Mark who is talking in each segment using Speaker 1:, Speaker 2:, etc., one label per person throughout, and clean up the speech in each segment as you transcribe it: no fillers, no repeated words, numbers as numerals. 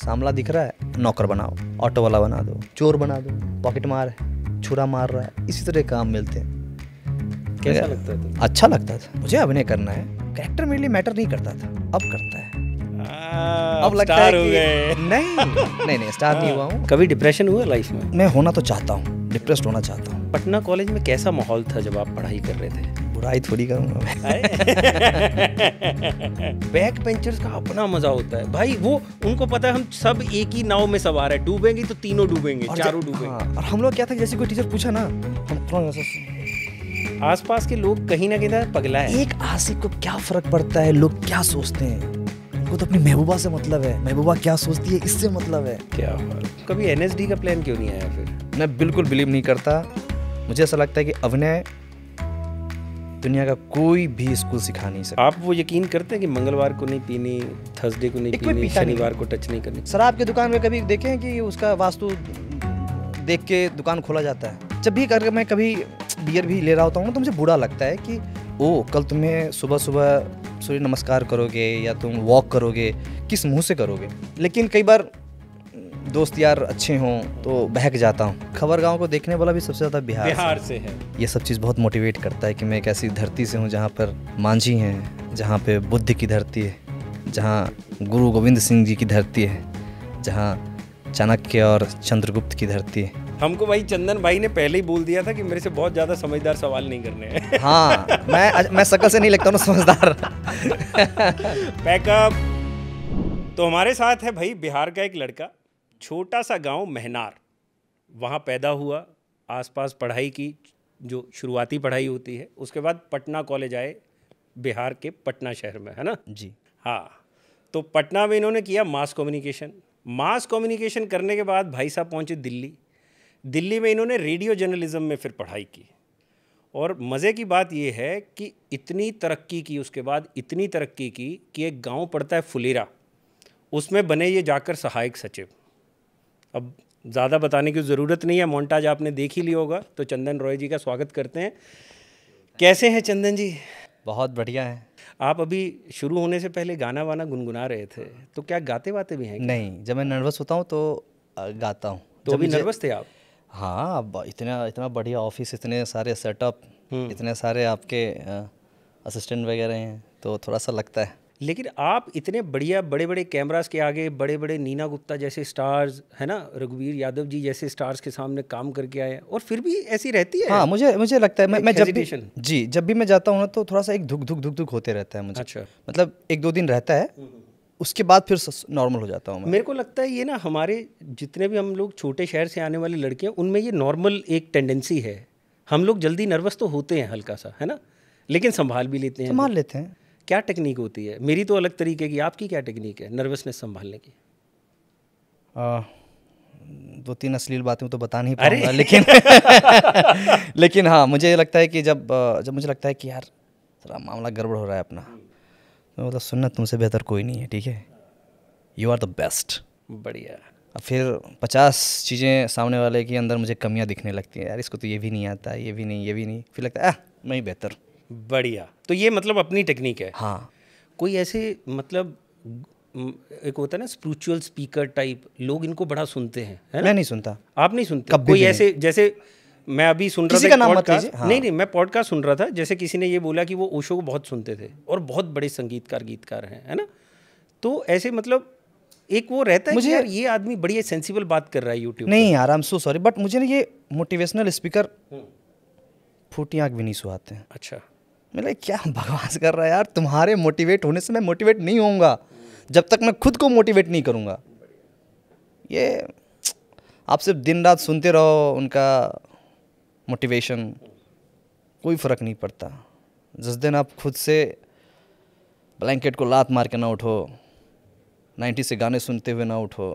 Speaker 1: सांवला दिख रहा है, नौकर बनाओ, ऑटो वाला बना दो, चोर बना दो, पॉकेट मार, छुरा मार रहा है, इसी तरह काम मिलते हैं।
Speaker 2: कैसा लगता था?
Speaker 1: अच्छा लगता था। मुझे अभिनय करना है, कैरेक्टर मेरे लिए मैटर नहीं करता था, अब करता है।
Speaker 2: अब लगता है कि
Speaker 1: नहीं स्टार नहीं हुआ हूँ।
Speaker 2: कभी डिप्रेशन हुआ लाइफ में?
Speaker 1: मैं होना तो चाहता हूँ, डिप्रेस्ड होना चाहता हूँ।
Speaker 2: पटना कॉलेज में कैसा माहौल था जब आप पढ़ाई कर रहे थे?
Speaker 1: बुराई थोड़ी करूँगा मैं।
Speaker 2: बैक बेंचर्स का अपना मजा होता है भाई, वो उनको पता है हम सब एक ही नाव में सवार है, डूबेंगे तो तीनों डूबेंगे, चारों डूबेंगे।
Speaker 1: हाँ, और हम लोग क्या था, जैसे कोई टीचर पूछा ना, हम
Speaker 2: आसपास के लोग कहीं ना कहीं पगला है।
Speaker 1: एक आशिक को क्या फर्क पड़ता है लोग क्या सोचते हैं, वो तो अपनी महबूबा से मतलब है, महबूबा क्या सोचती है इससे मतलब है।
Speaker 2: क्या बात। कभी एनएसडी का प्लान क्यों नहीं आया फिर?
Speaker 1: मैं बिल्कुल बिलीव नहीं करता। मुझे ऐसा लगता है कि अभिनय दुनिया का कोई भी स्कूल सिखा नहीं सकता।
Speaker 2: आप वो यकीन करते हैं कि मंगलवार को नहीं पीनी, थर्सडे को नहीं पीनी, शनिवार को टच नहीं करनी?
Speaker 1: शराब की दुकान में कभी देखे हैं कि उसका वास्तु देख के दुकान खोला जाता है? जब भी अगर मैं कभी बियर भी ले रहा होता हूँ ना, तो मुझे बुरा लगता है कि कल तुम्हें सुबह सुबह सूर्य नमस्कार करोगे या तुम वॉक करोगे, किस मुंह से करोगे। लेकिन कई बार दोस्त यार अच्छे हों तो बहक जाता हूँ। खबर गाँव को देखने वाला भी सबसे ज़्यादा बिहार से है। ये सब चीज़ बहुत मोटिवेट करता है कि मैं एक ऐसी धरती से हूँ जहाँ पर मांझी हैं, जहाँ पे बुद्ध की धरती है, जहाँ गुरु गोविंद सिंह जी की धरती है, जहाँ चाणक्य और चंद्रगुप्त की धरती है।
Speaker 2: हमको भाई चंदन भाई ने पहले ही बोल दिया था कि मेरे से बहुत ज़्यादा समझदार सवाल नहीं करने हैं।
Speaker 1: हाँ, मैं शकल से नहीं लगता हूँ समझदार।
Speaker 2: पैकअप। तो हमारे साथ है भाई बिहार का एक लड़का, छोटा सा गांव महनार, वहाँ पैदा हुआ, आसपास पढ़ाई की, जो शुरुआती पढ़ाई होती है, उसके बाद पटना कॉलेज आए, बिहार के पटना शहर में, है ना
Speaker 1: जी।
Speaker 2: हाँ, तो पटना में इन्होंने किया मास कम्युनिकेशन करने के बाद भाई साहब पहुँचे दिल्ली में इन्होंने रेडियो जर्नलिज्म में फिर पढ़ाई की। और मज़े की बात यह है कि इतनी तरक्की की, उसके बाद इतनी तरक्की की कि एक गांव पड़ता है फुलेरा, उसमें बने ये जाकर सहायक सचिव। अब ज़्यादा बताने की ज़रूरत नहीं है, मोन्टाज आपने देख ही लिया होगा। तो चंदन रॉय जी का स्वागत करते हैं। कैसे हैं चंदन जी?
Speaker 1: बहुत बढ़िया है।
Speaker 2: आप अभी शुरू होने से पहले गाना वाना गुनगुना रहे थे, तो क्या गाते वाते भी हैं क्या?
Speaker 1: नहीं, जब मैं नर्वस होता हूँ तो गाता हूँ।
Speaker 2: तो अभी नर्वस थे आप?
Speaker 1: हाँ, अब इतना बढ़िया ऑफिस, इतने सारे सेटअप, इतने सारे आपके असिस्टेंट वगैरह हैं, तो थोड़ा सा लगता है।
Speaker 2: लेकिन आप इतने बढ़िया बड़े बड़े कैमरास के आगे, बड़े बड़े नीना गुप्ता जैसे स्टार्स, है ना, रघुवीर यादव जी जैसे स्टार्स के सामने काम करके आए, और फिर भी ऐसी रहती है।
Speaker 1: हाँ, मुझे लगता है मैं जब भी मैं जाता हूँ ना, तो थोड़ा सा एक धुक होते रहता है मुझे। अच्छा। मतलब 1-2 दिन रहता है, उसके बाद फिर नॉर्मल हो जाता हूँ।
Speaker 2: मेरे को लगता है ये ना, हमारे जितने भी हम लोग छोटे शहर से आने वाली लड़कियाँ, उनमें ये नॉर्मल एक टेंडेंसी है। हम लोग जल्दी नर्वस तो होते हैं हल्का सा, है ना, लेकिन संभाल भी लेते हैं।
Speaker 1: संभाल लेते हैं।
Speaker 2: क्या टेक्निक होती है? मेरी तो अलग तरीके की, आपकी क्या टेक्निक है नर्वसनेस संभालने की?
Speaker 1: 2-3 अश्लील बातें तो बता नहीं पाऊंगा, लेकिन हाँ, मुझे लगता है कि जब मुझे लगता है कि यार थोड़ा मामला गड़बड़ हो रहा है अपना, तो मतलब सुनना तुमसे बेहतर कोई नहीं है, ठीक है, यू आर द बेस्ट।
Speaker 2: बढ़िया।
Speaker 1: अब फिर 50 चीज़ें सामने वाले के अंदर मुझे कमियां दिखने लगती हैं, यार इसको तो ये भी नहीं आता, ये भी नहीं, फिर लगता है मैं ही बेहतर।
Speaker 2: बढ़िया। तो ये मतलब अपनी टेक्निक है।
Speaker 1: हाँ।
Speaker 2: कोई ऐसे मतलब एक होता है ना स्पिरिचुअल स्पीकर टाइप, लोग इनको बड़ा सुनते हैं, है ना?
Speaker 1: मैं नहीं सुनता।
Speaker 2: आप नहीं सुनते? कोई ऐसे, जैसे मैं अभी सुन रहा था,
Speaker 1: किसी का नाम मत लीजिए। हाँ।
Speaker 2: नहीं, मैं पॉडकास्ट सुन रहा था, जैसे किसी ने ये बोला कि वो ओशो को बहुत सुनते थे और बहुत बड़े गीतकार हैं, है ना? तो ऐसे मतलब एक वो रहता है कि यार ये आदमी बड़ी सेंसिबल बात कर रहा है यूट्यूब।
Speaker 1: नहीं यार, I am so sorry, but मुझे ना ये मोटिवेशनल स्पीकर फूटी आँख भी नहीं सुहाते हैं।
Speaker 2: अच्छा।
Speaker 1: मतलब क्या बकवास कर रहा है यार, तुम्हारे मोटिवेट होने से मैं मोटिवेट नहीं होऊंगा जब तक मैं खुद को मोटिवेट नहीं करूंगा। ये आप सिर्फ दिन रात सुनते रहो उनका मोटिवेशन, कोई फ़र्क नहीं पड़ता। जिस दिन आप खुद से ब्लैंकेट को लात मार के ना उठो, 90 से गाने सुनते हुए ना उठो,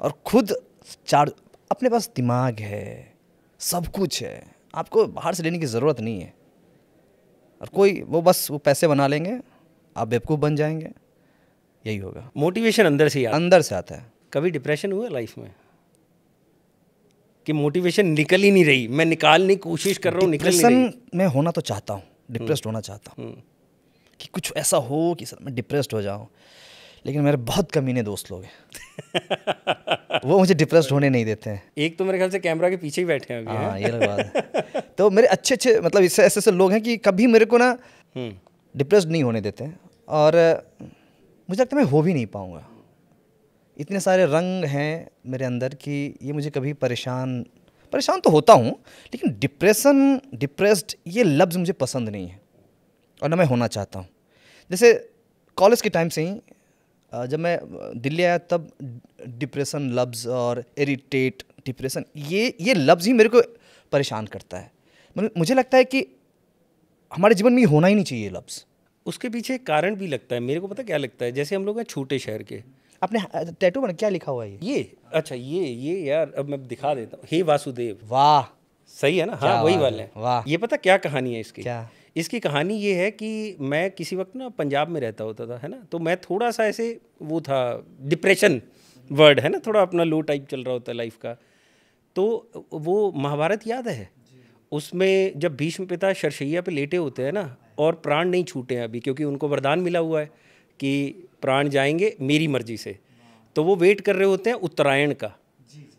Speaker 1: और खुद अपने पास दिमाग है, सब कुछ है, आपको बाहर से लेने की ज़रूरत नहीं है। और कोई वो पैसे बना लेंगे, आप बेवकूफ़ बन जाएंगे, यही होगा।
Speaker 2: मोटिवेशन अंदर से
Speaker 1: आता है।
Speaker 2: कभी डिप्रेशन हुआ लाइफ में कि मोटिवेशन निकल ही नहीं रही, मैं निकालने की कोशिश कर रहा हूँ, निकल नहीं रही?
Speaker 1: मैं होना तो चाहता हूँ, डिप्रेस्ड होना चाहता हूँ कि कुछ ऐसा हो कि सर मैं डिप्रेस्ड हो जाऊँ, लेकिन मेरे बहुत कमीने दोस्त लोग हैं वो मुझे डिप्रेस्ड होने नहीं देते हैं।
Speaker 2: एक तो मेरे ख्याल से कैमरा के पीछे ही बैठे हैं अभी।
Speaker 1: हाँ ये अलग बात है। तो मेरे अच्छे अच्छे मतलब इससे ऐसे ऐसे लोग हैं कि कभी मेरे को ना डिप्रेस्ड नहीं होने देते हैं, और मुझे लगता है मैं हो भी नहीं पाऊँगा। इतने सारे रंग हैं मेरे अंदर कि ये मुझे कभी परेशान तो होता हूँ, लेकिन डिप्रेस्ड ये लफ्ज़ मुझे पसंद नहीं है और ना मैं होना चाहता हूँ। जैसे कॉलेज के टाइम से ही जब मैं दिल्ली आया तब डिप्रेशन लफ्ज़ और इरिटेट डिप्रेशन ये लफ्ज़ ही मेरे को परेशान करता है। मुझे लगता है कि हमारे जीवन में ये होना ही नहीं चाहिए लफ्ज़।
Speaker 2: उसके पीछे एक कारण भी लगता है मेरे को, पता क्या लगता है, जैसे हम लोग हैं छोटे शहर के।
Speaker 1: अपने टैटू पर क्या लिखा हुआ है
Speaker 2: ये अच्छा ये यार अब मैं दिखा देता हूँ, हे वासुदेव।
Speaker 1: वाह
Speaker 2: सही है ना? हाँ वही वाले हैं।
Speaker 1: वाह।
Speaker 2: ये पता क्या कहानी है इसकी?
Speaker 1: क्या?
Speaker 2: इसकी कहानी ये है कि मैं किसी वक्त ना पंजाब में रहता होता था, है ना, तो मैं थोड़ा सा ऐसे वो था, डिप्रेशन वर्ड है ना, थोड़ा अपना लो टाइप चल रहा होता है लाइफ का। तो वो महाभारत याद है, उसमें जब भीष्म पिता शरशैया पे लेटे होते हैं ना, और प्राण नहीं छूटे हैं अभी, क्योंकि उनको वरदान मिला हुआ है कि प्राण जाएंगे मेरी मर्जी से, तो वो वेट कर रहे होते हैं उत्तरायण का,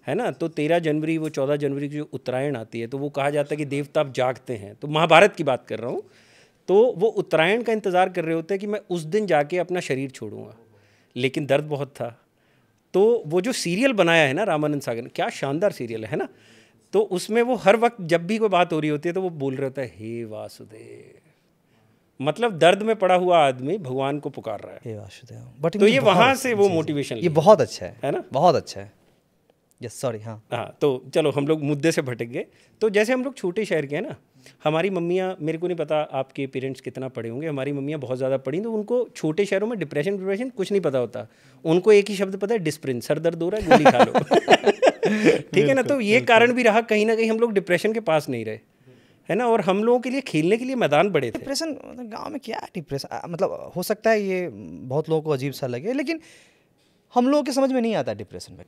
Speaker 2: है ना। तो 13 जनवरी वो 14 जनवरी की जो उत्तरायण आती है, तो वो कहा जाता है कि देवता अब जागते हैं। तो महाभारत की बात कर रहा हूँ। तो वो उत्तरायण का इंतज़ार कर रहे होते हैं कि मैं उस दिन जाके अपना शरीर छोड़ूंगा, लेकिन दर्द बहुत था। तो वो जो सीरियल बनाया है ना रामानंद सागर ने, क्या शानदार सीरियल है ना, तो उसमें वो हर वक्त जब भी कोई बात हो रही होती है तो वो बोल रहा होता है हे वासुदेव, मतलब दर्द में पड़ा हुआ आदमी भगवान को पुकार रहा है,
Speaker 1: हे वासुदेव। बट
Speaker 2: तो ये वहाँ से वो मोटिवेशन,
Speaker 1: ये बहुत अच्छा
Speaker 2: है ना,
Speaker 1: बहुत अच्छा है। Yes sorry. हाँ
Speaker 2: तो चलो हम लोग मुद्दे से भटक गए। तो जैसे हम लोग छोटे शहर के हैं ना, हमारी मम्मियाँ, मेरे को नहीं पता आपके पेरेंट्स कितना पढ़े होंगे, हमारी मम्मियाँ बहुत ज़्यादा पढ़ी, तो उनको छोटे शहरों में डिप्रेशन कुछ नहीं पता होता। उनको एक ही शब्द पता है, डिस्प्रिन, सर दर्द हो रहा है गोली खा लो। ठीक है ना। तो ये कारण भी रहा कहीं ना कहीं हम लोग डिप्रेशन के पास नहीं रहे, है ना, और हम लोगों के लिए खेलने के लिए मैदान बड़े थे।
Speaker 1: डिप्रेशन गांव में क्या है डिप्रेशन, मतलब हो सकता है ये बहुत लोगों को अजीब सा लगे, लेकिन हम लोगों के समझ में नहीं आता डिप्रेशन में।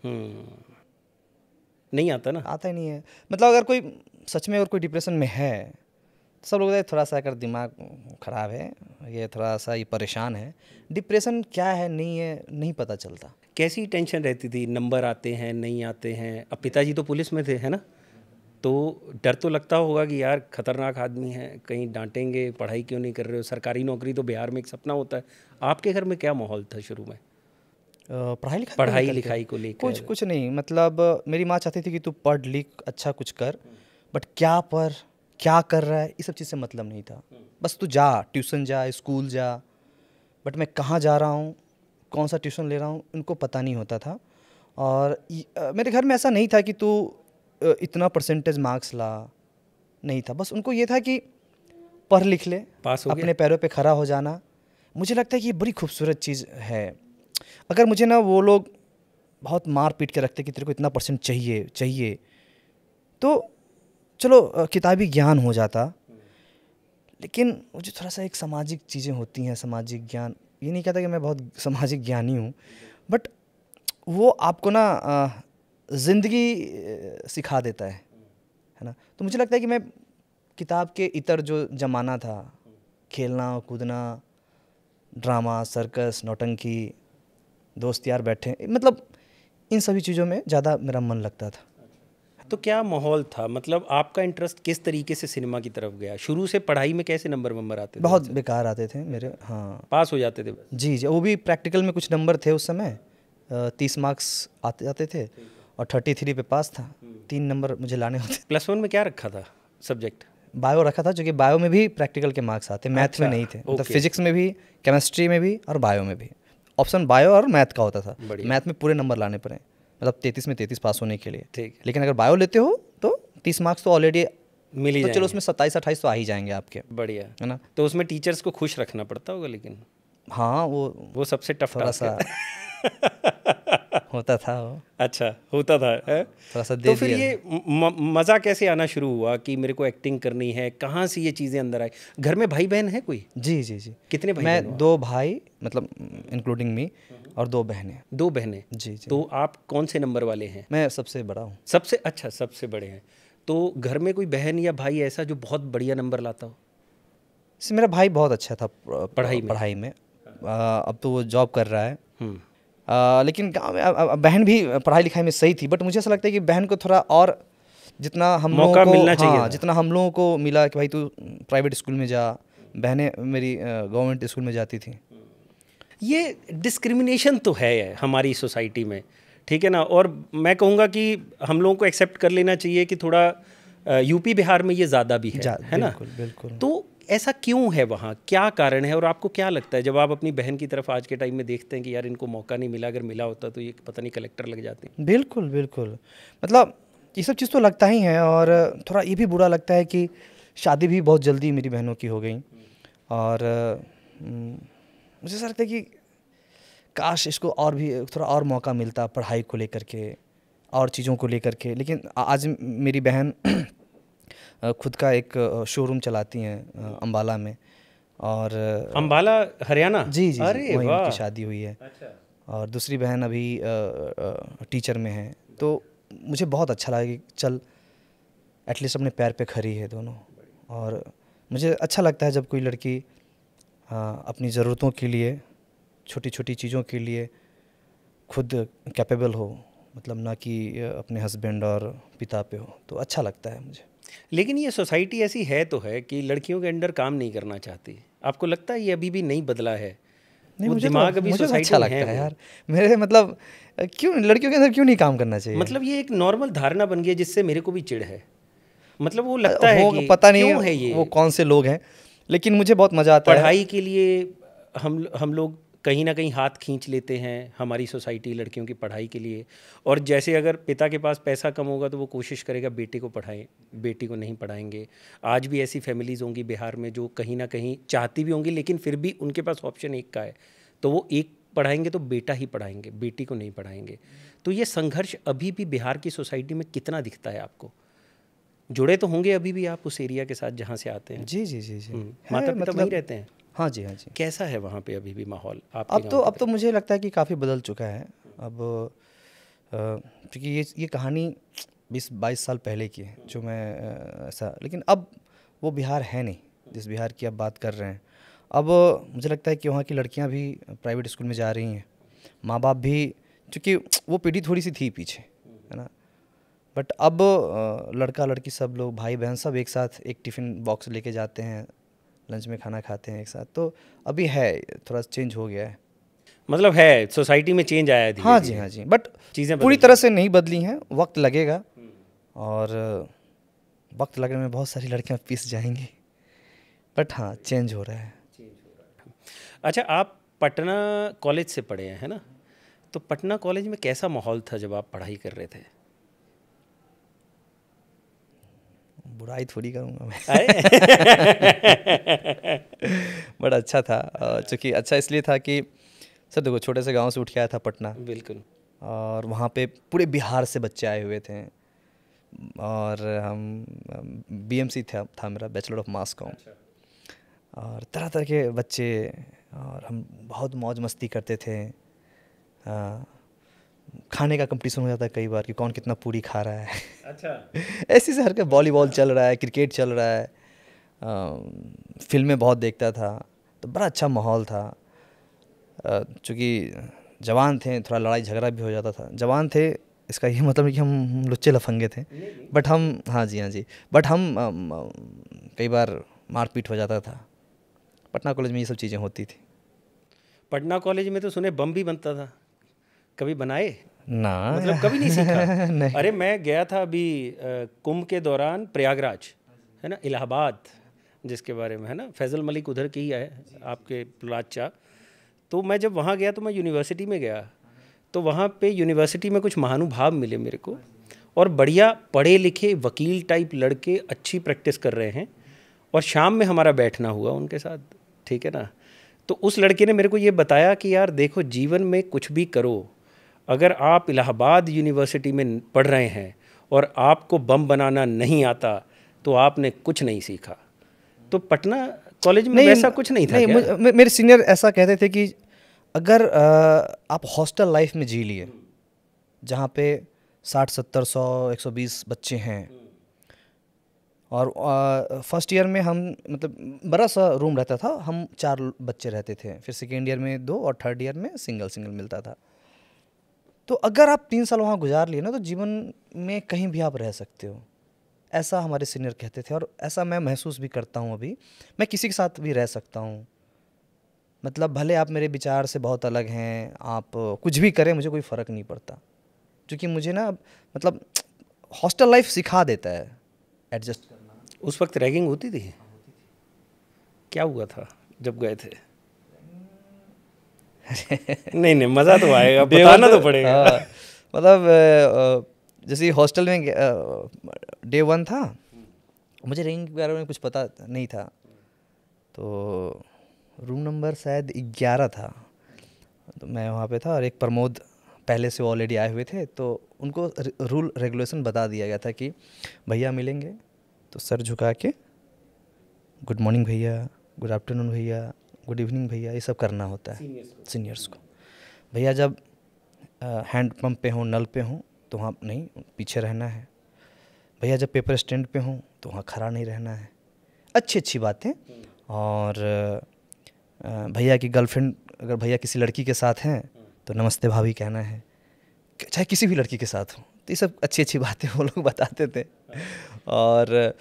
Speaker 2: नहीं आता ना,
Speaker 1: आता ही नहीं है। मतलब अगर कोई सच में अगर कोई डिप्रेशन में है, सब लोग थोड़ा सा अगर दिमाग ख़राब है, ये थोड़ा सा ये परेशान है। डिप्रेशन क्या है नहीं है नहीं पता चलता।
Speaker 2: कैसी टेंशन रहती थी, नंबर आते हैं नहीं आते हैं। अब पिताजी तो पुलिस में थे, है ना, तो डर तो लगता होगा कि यार खतरनाक आदमी है, कहीं डांटेंगे, पढ़ाई क्यों नहीं कर रहे हो, सरकारी नौकरी तो बिहार में एक सपना होता है। आपके घर में क्या माहौल था शुरू में पढ़ाई लिखाई को लेकर?
Speaker 1: कुछ नहीं, मतलब मेरी माँ चाहती थी कि तू पढ़ लिख अच्छा कुछ कर, बट क्या कर रहा है इस सब चीज़ से मतलब नहीं था। बस तू जा, ट्यूशन जा, स्कूल जा, बट मैं कहाँ जा रहा हूँ, कौन सा ट्यूशन ले रहा हूँ, उनको पता नहीं होता था। और मेरे घर में ऐसा नहीं था कि तू इतना परसेंटेज मार्क्स ला, नहीं था। बस उनको ये था कि पढ़ लिख ले,
Speaker 2: पास हो गया,
Speaker 1: अपने पैरों पे खड़ा हो जाना। मुझे लगता है कि ये बड़ी खूबसूरत चीज़ है। अगर मुझे ना वो लोग बहुत मार पीट के रखते कि तेरे को इतना परसेंट चाहिए, तो चलो किताबी ज्ञान हो जाता, लेकिन मुझे थोड़ा सा एक सामाजिक चीज़ें होती हैं, सामाजिक ज्ञान। ये नहीं कहता कि मैं बहुत सामाजिक ज्ञानी हूँ, बट वो आपको ना ज़िंदगी सिखा देता है ना। तो मुझे लगता है कि मैं किताब के इतर जो ज़माना था, खेलना कूदना, ड्रामा, सर्कस, नौटंकी, दोस्त यार बैठे, मतलब इन सभी चीज़ों में ज़्यादा मेरा मन लगता था।
Speaker 2: तो क्या माहौल था, मतलब आपका इंटरेस्ट किस तरीके से सिनेमा की तरफ गया? शुरू से पढ़ाई में कैसे नंबर आते थे?
Speaker 1: बहुत बेकार आते थे मेरे। हाँ,
Speaker 2: पास हो जाते थे?
Speaker 1: जी, वो भी प्रैक्टिकल में कुछ नंबर थे उस समय, 30 मार्क्स आते जाते थे और 33 पे पास था। 3 नंबर मुझे लाने होते।
Speaker 2: +1 में क्या रखा था सब्जेक्ट?
Speaker 1: बायो रखा था, क्योंकि बायो में भी प्रैक्टिकल के मार्क्स आते, मैथ में नहीं थे। मतलब फिजिक्स में भी, केमिस्ट्री में भी और बायो में भी ऑप्शन बायो और मैथ का होता था। मैथ में पूरे नंबर लाने पड़े, मतलब 33 में 33 पास होने के लिए।
Speaker 2: ठीक।
Speaker 1: लेकिन अगर बायो लेते हो तो 30 मार्क्स तो ऑलरेडी
Speaker 2: मिल ही
Speaker 1: तो चलो उसमें 27-28 तो आ ही जाएंगे आपके।
Speaker 2: बढ़िया
Speaker 1: है ना।
Speaker 2: तो उसमें टीचर्स को खुश रखना पड़ता होगा, लेकिन
Speaker 1: हाँ वो
Speaker 2: सबसे टफ
Speaker 1: थोड़ा सा होता था वो।
Speaker 2: अच्छा होता था है?
Speaker 1: थोड़ा सा दे
Speaker 2: तो फिर
Speaker 1: दिया।
Speaker 2: ये मज़ा कैसे आना शुरू हुआ कि मेरे को एक्टिंग करनी है? कहाँ से ये चीज़ें अंदर आई? घर में भाई बहन है कोई?
Speaker 1: जी।
Speaker 2: कितने भाई?
Speaker 1: मैं 2 भाई, मतलब इंक्लूडिंग मी, और 2 बहनें।
Speaker 2: 2 बहनें?
Speaker 1: जी।
Speaker 2: तो आप कौन से नंबर वाले हैं?
Speaker 1: मैं सबसे बड़ा हूँ।
Speaker 2: सबसे? अच्छा, सबसे बड़े हैं। तो घर में कोई बहन या भाई ऐसा जो बहुत बढ़िया नंबर लाता हो?
Speaker 1: मेरा भाई बहुत अच्छा था
Speaker 2: पढ़ाई में।
Speaker 1: अब तो वो जॉब कर रहा है, लेकिन गाँव में बहन भी पढ़ाई लिखाई में सही थी, बट मुझे ऐसा लगता है कि बहन को थोड़ा और जितना हम लोगों
Speaker 2: मौका
Speaker 1: को
Speaker 2: मिलना चाहिए था।
Speaker 1: जितना हम लोगों को मिला कि भाई तू प्राइवेट स्कूल में जा, बहनें मेरी गवर्नमेंट स्कूल में जाती थी।
Speaker 2: ये डिस्क्रिमिनेशन तो है हमारी सोसाइटी में, ठीक है ना। और मैं कहूँगा कि हम लोगों को एक्सेप्ट कर लेना चाहिए कि थोड़ा यूपी बिहार में ये ज़्यादा भी है ना।
Speaker 1: बिल्कुल।
Speaker 2: तो ऐसा क्यों है वहाँ, क्या कारण है? और आपको क्या लगता है जब आप अपनी बहन की तरफ आज के टाइम में देखते हैं कि यार इनको मौका नहीं मिला, अगर मिला होता तो ये पता नहीं कलेक्टर लग जाते?
Speaker 1: बिल्कुल मतलब ये सब चीज़ तो लगता ही है, और थोड़ा ये भी बुरा लगता है कि शादी भी बहुत जल्दी मेरी बहनों की हो गई, और मुझे ऐसा लगता है कि काश इसको और भी थोड़ा और मौका मिलता पढ़ाई को लेकर के और चीज़ों को लेकर के। लेकिन आज मेरी बहन खुद का एक शोरूम चलाती हैं अंबाला में, और
Speaker 2: अंबाला हरियाणा?
Speaker 1: जी जी
Speaker 2: अरे
Speaker 1: वहीं
Speaker 2: वाह,
Speaker 1: उनकी शादी हुई है।
Speaker 2: अच्छा।
Speaker 1: और दूसरी बहन अभी टीचर में है। तो मुझे बहुत अच्छा लगा कि चल एटलीस्ट अपने पैर पे खड़ी है दोनों। और मुझे अच्छा लगता है जब कोई लड़की अपनी ज़रूरतों के लिए, छोटी छोटी चीज़ों के लिए खुद कैपेबल हो, मतलब ना कि अपने हस्बैंड और पिता पे हो, तो अच्छा लगता है मुझे।
Speaker 2: लेकिन ये सोसाइटी ऐसी है तो है कि लड़कियों के अंडर काम नहीं करना चाहती। आपको लगता है ये अभी भी नहीं बदला है?
Speaker 1: नहीं,
Speaker 2: वो
Speaker 1: मुझे
Speaker 2: दिमाग
Speaker 1: तो
Speaker 2: अभी
Speaker 1: मुझे तो
Speaker 2: सोसाइटी
Speaker 1: अच्छा
Speaker 2: में
Speaker 1: लगता है
Speaker 2: वो।
Speaker 1: यार। मेरे मतलब क्यों लड़कियों के अंदर क्यों नहीं काम करना चाहिए?
Speaker 2: मतलब ये एक नॉर्मल धारणा बन गई है जिससे मेरे को भी चिढ़ है। मतलब वो लगता है कि
Speaker 1: पता नहीं
Speaker 2: क्यों है ये
Speaker 1: वो कौन से लोग हैं, लेकिन मुझे बहुत मज़ा आता है।
Speaker 2: पढ़ाई के लिए हम लोग कहीं ना कहीं हाथ खींच लेते हैं, हमारी सोसाइटी लड़कियों की पढ़ाई के लिए। और जैसे अगर पिता के पास पैसा कम होगा तो वो कोशिश करेगा बेटे को पढ़ाएं, बेटी को नहीं पढ़ाएंगे। आज भी ऐसी फैमिलीज़ होंगी बिहार में जो कहीं ना कहीं चाहती भी होंगी, लेकिन फिर भी उनके पास ऑप्शन एक का है, तो वो एक पढ़ाएंगे तो बेटा ही पढ़ाएंगे, बेटी को नहीं पढ़ाएंगे। तो ये संघर्ष अभी भी बिहार की सोसाइटी में कितना दिखता है आपको? जुड़े तो होंगे अभी भी आप उस एरिया के साथ जहाँ से आते हैं।
Speaker 1: जी जी जी जी
Speaker 2: माता पिता वहीं रहते हैं?
Speaker 1: हाँ जी हाँ जी।
Speaker 2: कैसा है वहाँ पे अभी भी माहौल आपके
Speaker 1: अब
Speaker 2: गाँव
Speaker 1: तो मुझे लगता है कि काफ़ी बदल चुका है अब, क्योंकि ये कहानी 20-22 साल पहले की है जो मैं ऐसा, लेकिन अब वो बिहार है नहीं जिस बिहार की आप बात कर रहे हैं। अब मुझे लगता है कि वहाँ की लड़कियाँ भी प्राइवेट स्कूल में जा रही हैं, माँ बाप भी, क्योंकि वो पीढ़ी थोड़ी सी थी पीछे, है ना। बट अब लड़का लड़की सब लोग, भाई बहन सब एक साथ एक टिफ़िन बॉक्स लेके जाते हैं, लंच में खाना खाते हैं एक साथ। तो अभी है, थोड़ा चेंज हो गया है।
Speaker 2: मतलब है सोसाइटी में चेंज आया है धीरे
Speaker 1: हाँ
Speaker 2: धीरे।
Speaker 1: जी हाँ जी, बट
Speaker 2: चीज़ें
Speaker 1: पूरी तरह से नहीं बदली हैं, वक्त लगेगा, और वक्त लगने में बहुत सारी लड़कियां पिस जाएंगी, बट हाँ चेंज हो रहा है।
Speaker 2: अच्छा, आप पटना कॉलेज से पढ़े हैं, है ना? तो पटना कॉलेज में कैसा माहौल था जब आप पढ़ाई कर रहे थे?
Speaker 1: बुराई थोड़ी करूँगा मैं
Speaker 2: अरे
Speaker 1: बट अच्छा था, चूँकि अच्छा इसलिए था कि सर देखो, छोटे से गांव से उठ के आया था पटना,
Speaker 2: बिल्कुल।
Speaker 1: और वहाँ पे पूरे बिहार से बच्चे आए हुए थे, और हम BMC था मेरा, बैचलर ऑफ मास कॉम, और तरह तरह के बच्चे, और हम बहुत मौज मस्ती करते थे। खाने का कंपटीशन हो जाता है कई बार कि कौन कितना पूरी खा रहा है।
Speaker 2: अच्छा।
Speaker 1: ऐसी से हर के, वॉलीबॉल चल रहा है, क्रिकेट चल रहा है, फिल्में बहुत देखता था, तो बड़ा अच्छा माहौल था। चूँकि जवान थे, थोड़ा लड़ाई झगड़ा भी हो जाता था। जवान थे इसका ये मतलब है कि हम लुच्चे लफंगे थे, बट हम, हाँ जी, बट हम कई बार मारपीट हो जाता था। पटना कॉलेज में ये सब चीज़ें होती थी।
Speaker 2: पटना कॉलेज में तो सुने बम भी बनता था, कभी बनाए?
Speaker 1: ना,
Speaker 2: मतलब कभी नहीं सीखा?
Speaker 1: नहीं।
Speaker 2: अरे मैं गया था अभी कुंभ के दौरान प्रयागराज, है ना, इलाहाबाद, जिसके बारे में है ना, फैज़ल मलिक उधर के ही है, आपके प्लाचा। तो मैं जब वहाँ गया तो मैं यूनिवर्सिटी में गया, तो वहाँ पे यूनिवर्सिटी में कुछ महानुभाव मिले मेरे को, और बढ़िया पढ़े लिखे वकील टाइप लड़के अच्छी प्रैक्टिस कर रहे हैं, और शाम में हमारा बैठना हुआ उनके साथ, ठीक है ना। तो उस लड़के ने मेरे को ये बताया कि यार देखो, जीवन में कुछ भी करो, अगर आप इलाहाबाद यूनिवर्सिटी में पढ़ रहे हैं और आपको बम बनाना नहीं आता तो आपने कुछ नहीं सीखा। तो पटना कॉलेज में वैसा कुछ नहीं था क्या?
Speaker 1: मेरे सीनियर ऐसा कहते थे कि अगर आप हॉस्टल लाइफ में जी लिए, जहाँ पे 60, 70, 100, 120 बच्चे हैं, और फर्स्ट ईयर में हम मतलब बड़ा सा रूम रहता था, हम 4 बच्चे रहते थे, फिर सेकेंड ईयर में 2 और थर्ड ईयर में सिंगल सिंगल मिलता था। तो अगर आप 3 साल वहाँ गुजार लिए ना तो जीवन में कहीं भी आप रह सकते हो, ऐसा हमारे सीनियर कहते थे। और ऐसा मैं महसूस भी करता हूँ अभी, मैं किसी के साथ भी रह सकता हूँ। मतलब भले आप मेरे विचार से बहुत अलग हैं, आप कुछ भी करें, मुझे कोई फ़र्क नहीं पड़ता, क्योंकि मुझे ना मतलब हॉस्टल लाइफ सिखा देता है एडजस्ट करना।
Speaker 2: उस वक्त रैगिंग होती थी? क्या हुआ था जब गए थे? नहीं नहीं, मज़ा तो आएगा, बताना तो पड़ेगा।
Speaker 1: मतलब जैसे हॉस्टल में डे 1 था, मुझे रैगिंग के बारे में कुछ पता नहीं था, तो रूम नंबर शायद 11 था, तो मैं वहाँ पे था और एक प्रमोद पहले से ऑलरेडी आए हुए थे, तो उनको रूल रेगुलेशन बता दिया गया था कि भैया मिलेंगे तो सर झुका के गुड मॉर्निंग भैया, गुड आफ्टरनून भैया, गुड इवनिंग भैया, ये सब करना होता है सीनियर्स को। भैया जब हैंड पंप पे हों, नल पे हों, तो वहाँ नहीं, पीछे रहना है। भैया जब पेपर स्टैंड पे हों तो वहाँ खड़ा नहीं रहना है। अच्छी अच्छी बातें। और भैया की गर्लफ्रेंड अगर भैया किसी लड़की के साथ हैं तो नमस्ते भाभी कहना है, चाहे किसी भी लड़की के साथ हो। तो ये सब अच्छी अच्छी बातें वो लोग बताते थे। और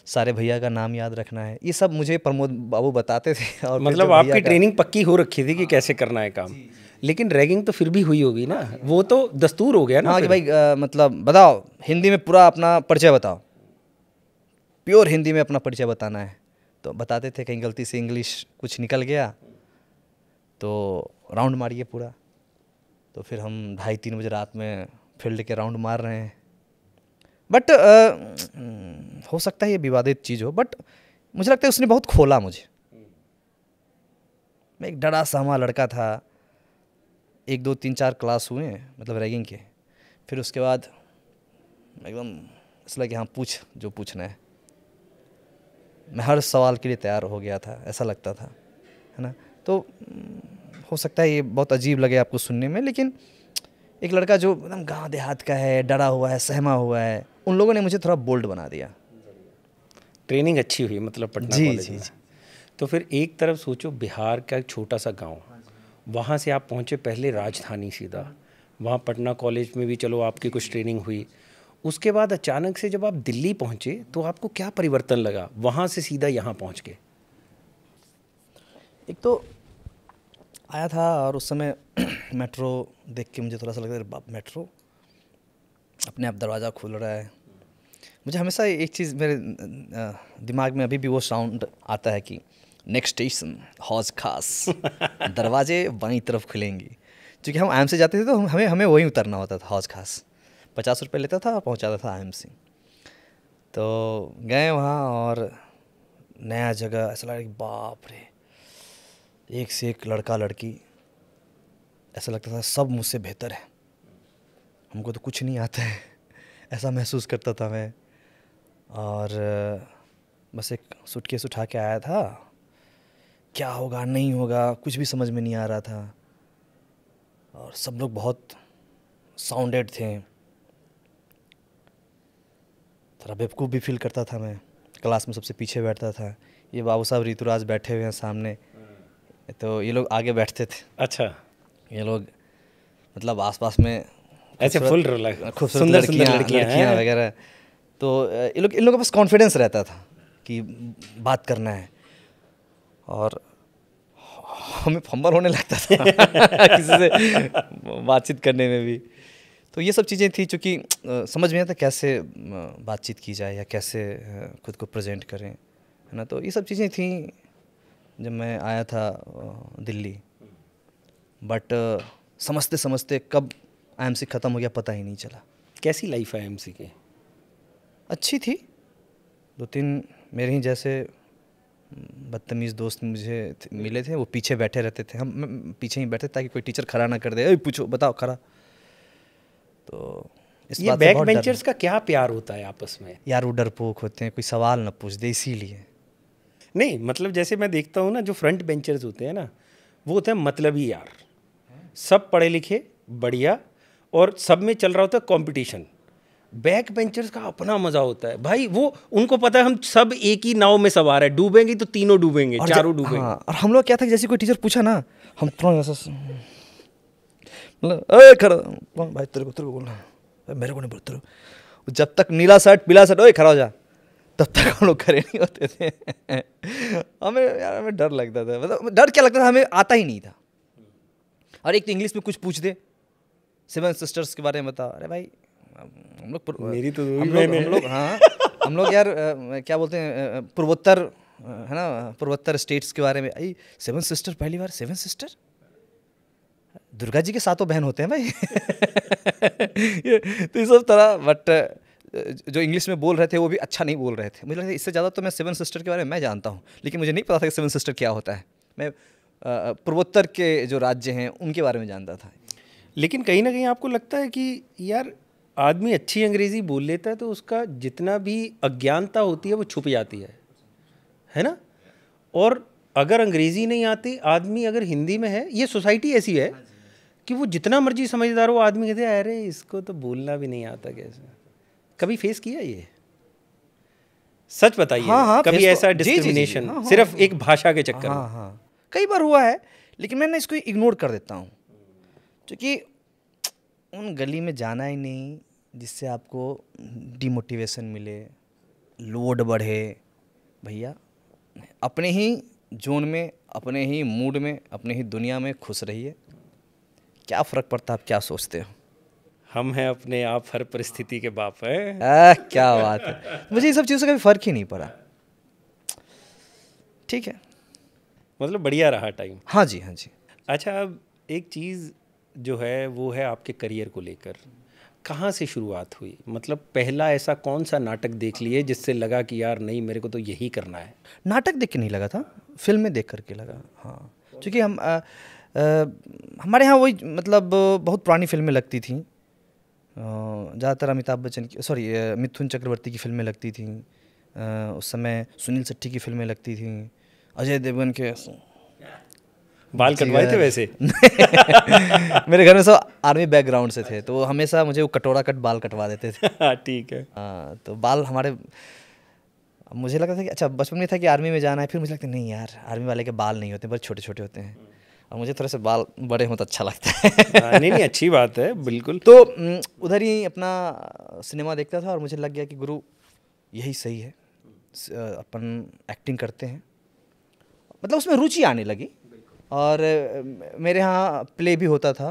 Speaker 1: सारे भैया का नाम याद रखना है, ये सब मुझे प्रमोद बाबू बताते थे। और
Speaker 2: मतलब आपकी ट्रेनिंग पक्की हो रखी थी कि कैसे करना है काम। लेकिन रैगिंग तो फिर भी हुई होगी ना, वो तो दस्तूर हो गया ना।
Speaker 1: हाँ कि भाई मतलब बताओ, हिंदी में पूरा अपना परिचय बताओ, प्योर हिंदी में अपना परिचय बताना है। तो बताते थे, कहीं गलती से इंग्लिश कुछ निकल गया तो राउंड मारिए पूरा। तो फिर हम 2:30-3 बजे रात में फील्ड के राउंड मार रहे हैं। बट हो सकता है ये विवादित चीज़ हो, बट मुझे लगता है उसने बहुत खोला मुझे। मैं एक डरा सहमा लड़का था, 1 2 3 4 क्लास हुए मतलब रैगिंग के, फिर उसके बाद एकदम इसलिए कि हाँ पूछ जो पूछना है। मैं हर सवाल के लिए तैयार हो गया था, ऐसा लगता था, है ना। तो हो सकता है ये बहुत अजीब लगे आपको सुनने में, लेकिन एक लड़का जो एकदम गांव देहात का है, डरा हुआ है, सहमा हुआ है, उन लोगों ने मुझे थोड़ा बोल्ड बना दिया।
Speaker 2: ट्रेनिंग अच्छी हुई मतलब पटना कॉलेज में। तो फिर एक तरफ सोचो, बिहार का एक छोटा सा गांव, वहाँ से आप पहुँचे पहले राजधानी सीधा, वहाँ पटना कॉलेज में भी चलो आपकी कुछ ट्रेनिंग हुई। उसके बाद अचानक से जब आप दिल्ली पहुँचे तो आपको क्या परिवर्तन लगा वहाँ से सीधा यहाँ पहुँच के?
Speaker 1: एक तो आया था और उस समय मेट्रो देख के मुझे थोड़ा सा लगा, बाप मेट्रो अपने आप दरवाज़ा खुल रहा है। मुझे हमेशा एक चीज़ मेरे दिमाग में अभी भी वो साउंड आता है कि नेक्स्ट स्टेशन हौज खास, दरवाजे बाईं तरफ खुलेंगी। क्योंकि हम आईएमसी जाते थे तो हमें वहीं उतरना होता था, हौज खास 50 रुपये लेता था और पहुँचाता था आईएमसी। तो गए वहाँ और नया जगह, ऐसा लगा कि बाप रे, एक से एक लड़का लड़की, ऐसा लगता था सब मुझसे बेहतर है, हमको तो कुछ नहीं आता है, ऐसा महसूस करता था मैं। और बस एक सूटकेस उठा के आया था, क्या होगा नहीं होगा कुछ भी समझ में नहीं आ रहा था। और सब लोग बहुत साउंडेड थे, थोड़ा बेवकूफ़ भी फील करता था मैं। क्लास में सबसे पीछे बैठता था, ये बाबू साहब ऋतुराज बैठे हुए हैं सामने, तो ये लोग आगे बैठते थे।
Speaker 2: अच्छा,
Speaker 1: ये लोग मतलब आसपास में
Speaker 2: ऐसे फुल
Speaker 1: खूबसूरत लड़कियाँ वगैरह, तो इन लोगों के पास कॉन्फिडेंस रहता था कि बात करना है, और हमें फंबल होने लगता था किसी से बातचीत करने में भी। तो ये सब चीज़ें थी चूँकि समझ में आता कैसे बातचीत की जाए या कैसे खुद को प्रेजेंट करें, है ना। तो ये सब चीज़ें थी जब मैं आया था दिल्ली। बट समझते समझते कब आईएमसी ख़त्म हो गया पता ही नहीं चला।
Speaker 2: कैसी लाइफ है आईएमसी की?
Speaker 1: अच्छी थी। 2-3 मेरे ही जैसे बदतमीज़ दोस्त मुझे मिले थे, वो पीछे बैठे रहते थे, हम पीछे ही बैठे ताकि कोई टीचर खड़ा ना कर दे, ए पूछो बताओ खड़ा। तो इस
Speaker 2: ये
Speaker 1: बात
Speaker 2: बैक बेंचर्स का क्या प्यार होता है आपस में?
Speaker 1: यार वो डरपोक होते हैं, कोई सवाल ना पूछ दे इसीलिए।
Speaker 2: नहीं मतलब जैसे मैं देखता हूँ ना, जो फ्रंट बेंचर्स होते हैं ना, वो होते हैं मतलबी यार, सब पढ़े लिखे बढ़िया, और सब में चल रहा होता है कंपटीशन। बैक बेंचर्स का अपना मजा होता है भाई, वो उनको पता है हम सब एक ही नाव में सवार है, डूबेंगे तो तीनों डूबेंगे, चारों डूबेंगे।
Speaker 1: हाँ, और हम लोग क्या था कि जैसे कोई टीचर पूछा ना, हम तुरंत ऐसा मतलब ए खड़ा भाई, तेरे को बोलना है, मेरे को नहीं बोल, तेरे को। जब तक नीला शर्ट पीला शर्ट, ओए खड़ा हो जा, तब तक हम लोग खड़े नहीं होते थे। हमें यार, हमें डर लगता था, मतलब डर क्या लगता था, हमें आता ही नहीं था। और एक तो इंग्लिश में कुछ पूछ दे, 7 सिस्टर्स के बारे में बता, अरे भाई हम लोग
Speaker 2: मेरी तो
Speaker 1: हम लोग हाँ, हम लोग यार क्या बोलते हैं, पूर्वोत्तर है ना, पूर्वोत्तर स्टेट्स के बारे में, आई 7 सिस्टर, पहली बार 7 सिस्टर, दुर्गा जी के 7 बहन होते हैं भाई। तो इस सब तरह, बट जो इंग्लिश में बोल रहे थे वो भी अच्छा नहीं बोल रहे थे। मुझे लगता है इससे ज़्यादा तो मैं 7 सिस्टर के बारे में मैं जानता हूँ, लेकिन मुझे नहीं पता था कि 7 सिस्टर क्या होता है। मैं पूर्वोत्तर के जो राज्य हैं उनके बारे में जानता था।
Speaker 2: लेकिन कहीं ना कहीं आपको लगता है कि यार आदमी अच्छी अंग्रेज़ी बोल लेता है तो उसका जितना भी अज्ञानता होती है वो छुप जाती है ना। और अगर अंग्रेज़ी नहीं आती, आदमी अगर हिंदी में है, ये सोसाइटी ऐसी है कि वो जितना मर्जी समझदार हो, आदमी कहते हैं अरे इसको तो बोलना भी नहीं आता कैसे। कभी फेस किया ये? सच बताइए।
Speaker 1: हाँ,
Speaker 2: कभी
Speaker 1: फेस
Speaker 2: ऐसा
Speaker 1: तो, जी, जी, जी,
Speaker 2: डिस्क्रिमिनेशन
Speaker 1: हाँ,
Speaker 2: सिर्फ एक भाषा के चक्कर में?
Speaker 1: हाँ, कई बार हुआ है, लेकिन मैं ना इसको इग्नोर कर देता हूँ, क्योंकि उन गली में जाना ही नहीं जिससे आपको डिमोटिवेशन मिले, लोड बढ़े। भैया अपने ही जोन में, अपने ही मूड में, अपने ही दुनिया में खुश रहिए। क्या फ़र्क पड़ता है आप क्या सोचते हो?
Speaker 2: हम हैं अपने आप हर परिस्थिति के बाप हैं।
Speaker 1: क्या बात है, मुझे ये सब चीज़ों का कभी फ़र्क ही नहीं पड़ा। ठीक है,
Speaker 2: मतलब बढ़िया रहा टाइम।
Speaker 1: हाँ जी, हाँ जी।
Speaker 2: अच्छा, अब एक चीज़ जो है वो है आपके करियर को लेकर, कहाँ से शुरुआत हुई? मतलब पहला ऐसा कौन सा नाटक देख लिए जिससे लगा कि यार नहीं, मेरे को तो यही करना है?
Speaker 1: नाटक देख के नहीं लगा था, फिल्में देख करके लगा। हाँ, क्योंकि हमारे यहाँ वही मतलब बहुत पुरानी फिल्में लगती थीं, ज़्यादातर अमिताभ बच्चन की, सॉरी मिथुन चक्रवर्ती की फिल्में लगती थीं। उस समय सुनील शेट्टी की फिल्में लगती थीं, अजय देवगन के।
Speaker 2: बाल कटवाए थे वैसे?
Speaker 1: मेरे घर में सब आर्मी बैकग्राउंड से थे, तो हमेशा मुझे वो कटोरा कट बाल कटवा देते थे।
Speaker 2: ठीक है।
Speaker 1: हाँ, तो बाल हमारे, मुझे लगता था कि अच्छा बचपन में था कि आर्मी में जाना है, फिर मुझे लगता नहीं यार, आर्मी वाले के बाल नहीं होते, बस छोटे छोटे होते हैं, और मुझे थोड़े से बाल बड़े हों तो अच्छा लगता है।
Speaker 2: नहीं, अच्छी बात है, बिल्कुल।
Speaker 1: तो उधर ही अपना सिनेमा देखता था, और मुझे लग गया कि गुरु यही सही है, अपन एक्टिंग करते हैं, मतलब उसमें रुचि आने लगी। और मेरे यहाँ प्ले भी होता था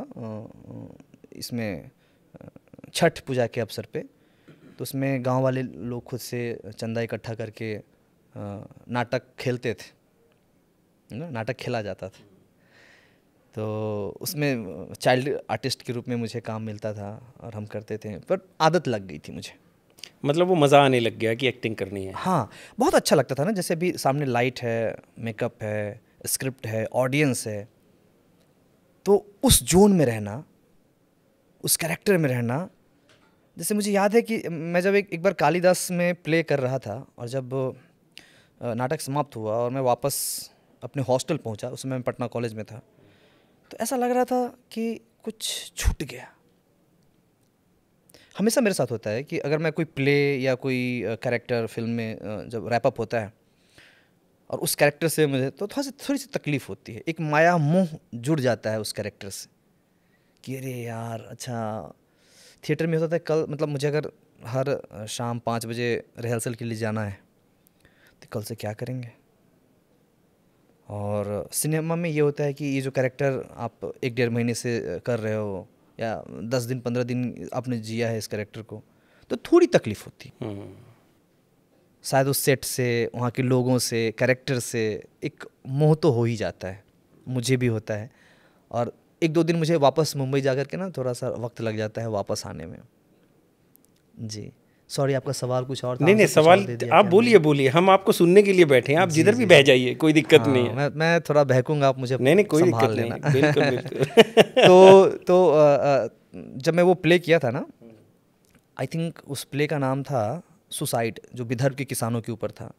Speaker 1: इसमें छठ पूजा के अवसर पे, तो उसमें गांव वाले लोग खुद से चंदा इकट्ठा करके नाटक खेलते थे ना, नाटक खेला जाता था। तो उसमें चाइल्ड आर्टिस्ट के रूप में मुझे काम मिलता था और हम करते थे, पर आदत लग गई थी मुझे।
Speaker 2: मतलब वो मज़ा आने लग गया कि एक्टिंग करनी है।
Speaker 1: हाँ, बहुत अच्छा लगता था ना, जैसे अभी सामने लाइट है, मेकअप है, स्क्रिप्ट है, ऑडियंस है, तो उस जोन में रहना, उस कैरेक्टर में रहना। जैसे मुझे याद है कि मैं जब एक बार कालिदास में प्ले कर रहा था, और जब नाटक समाप्त हुआ और मैं वापस अपने हॉस्टल पहुंचा, उस समय मैं पटना कॉलेज में था, तो ऐसा लग रहा था कि कुछ छूट गया। हमेशा मेरे साथ होता है कि अगर मैं कोई प्ले या कोई कैरेक्टर फिल्म में जब रैप अप होता है और उस कैरेक्टर से मुझे तो थोड़ी सी तकलीफ़ होती है, एक माया मोह जुड़ जाता है उस कैरेक्टर से कि अरे यार, अच्छा थिएटर में होता था कल, मतलब मुझे अगर हर शाम 5 बजे रिहर्सल के लिए जाना है तो कल से क्या करेंगे। और सिनेमा में ये होता है कि ये जो कैरेक्टर आप 1-1.5 महीने से कर रहे हो, या 10 दिन 15 दिन आपने जिया है इस कैरेक्टर को, तो थोड़ी तकलीफ़ होती है। शायद उस सेट से, वहाँ के लोगों से, कैरेक्टर से एक मोह तो हो ही जाता है, मुझे भी होता है। और 1-2 दिन मुझे वापस मुंबई जाकर के ना थोड़ा सा वक्त लग जाता है वापस आने में। जी सॉरी, आपका सवाल कुछ और था।
Speaker 2: नहीं, सवाल आप बोलिए, हम आपको सुनने के लिए बैठे हैं, आप जिधर भी बह जाइए, कोई दिक्कत नहीं है।
Speaker 1: मैं थोड़ा बहकूंगा, आप मुझे
Speaker 2: नहीं, कोई दिक्कत
Speaker 1: लेना।
Speaker 2: नहीं, बिल्कुल।
Speaker 1: तो जब मैं वो प्ले किया था ना, आई थिंक उस प्ले का नाम था सुसाइड, जो विदर्भ के किसानों के ऊपर था।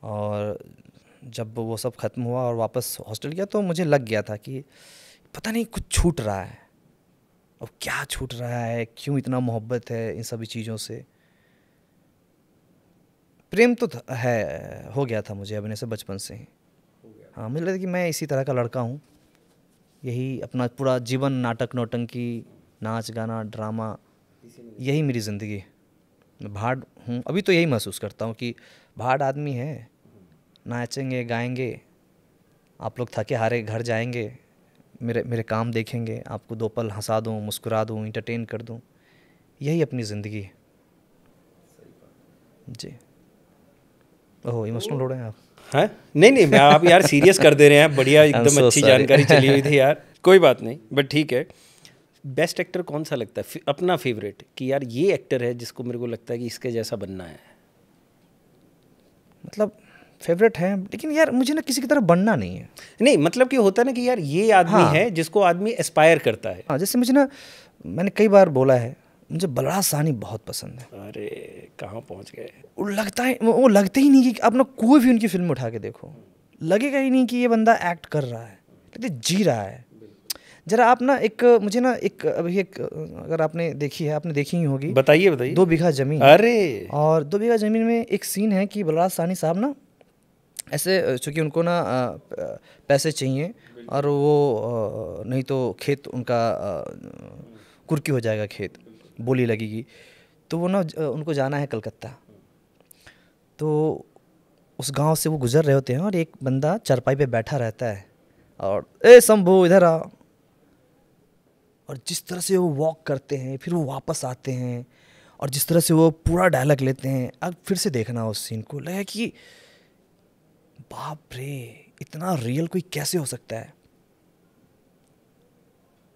Speaker 1: और जब वो सब ख़त्म हुआ और वापस हॉस्टल गया, तो मुझे लग गया था कि पता नहीं कुछ छूट रहा है, अब क्या छूट रहा है, क्यों इतना मोहब्बत है इन सभी चीज़ों से। प्रेम तो है, हो गया था मुझे अभिनय से बचपन से ही। हाँ, मुझे लगता है कि मैं इसी तरह का लड़का हूँ, यही अपना पूरा जीवन नाटक नौटंकी, नाच गाना ड्रामा, यही मेरी ज़िंदगी है। मैं भाड़ हूँ, अभी तो यही महसूस करता हूँ कि भाड़ आदमी है, नाचेंगे गाएंगे, आप लोग थके हारे घर जाएंगे, मेरे मेरे काम देखेंगे, आपको 2 पल हंसा दूँ, मुस्कुरा दूँ, इंटरटेन कर दूँ, यही अपनी ज़िंदगी है जी। ओह, इमोशनल हो रहे हैं आप?
Speaker 2: हाँ नहीं नहीं, मैं आप यार सीरियस कर दे रहे हैं, बढ़िया एकदम
Speaker 1: so
Speaker 2: अच्छी
Speaker 1: sorry.
Speaker 2: जानकारी चली हुई थी यार, कोई बात नहीं, बट ठीक है। बेस्ट एक्टर कौन सा लगता है, अपना फेवरेट, कि यार ये एक्टर है जिसको मेरे को लगता है कि इसके जैसा बनना है?
Speaker 1: मतलब फेवरेट है, लेकिन यार मुझे ना किसी की तरह बनना नहीं है।
Speaker 2: नहीं मतलब कि होता है ना कि यार ये आदमी
Speaker 1: हाँ।
Speaker 2: है जिसको आदमी एस्पायर करता है।
Speaker 1: हाँ, जैसे मुझे ना, मैंने कई बार बोला है, मुझे बलराज साहनी बहुत पसंद है।
Speaker 2: अरे कहाँ पहुँच गए।
Speaker 1: वो लगता है, वो लगते ही नहीं कि आप ना कोई भी उनकी फिल्म उठा के देखो, लगेगा ही नहीं कि ये बंदा एक्ट कर रहा है, लगता जी रहा है। जरा आप ना एक, मुझे ना एक अभी एक, अगर आपने देखी है, आपने देखी ही होगी,
Speaker 2: बताइए बताइए।
Speaker 1: 2 बीघा ज़मीन।
Speaker 2: अरे
Speaker 1: और 2 बीघा ज़मीन में एक सीन है कि बलराज साहनी साहब ना ऐसे, चूँकि उनको ना पैसे चाहिए, और वो नहीं तो खेत उनका कुर्की हो जाएगा, खेत बोली लगेगी, तो वो ना उनको जाना है कलकत्ता। तो उस गांव से वो गुजर रहे होते हैं, और एक बंदा चारपाई पे बैठा रहता है, और ए शंभू इधर आ, और जिस तरह से वो वॉक करते हैं, फिर वो वापस आते हैं, और जिस तरह से वो पूरा डायलॉग लेते हैं, अब फिर से देखना उस सीन को, लगा कि बाप रे, इतना रियल कोई कैसे हो सकता है।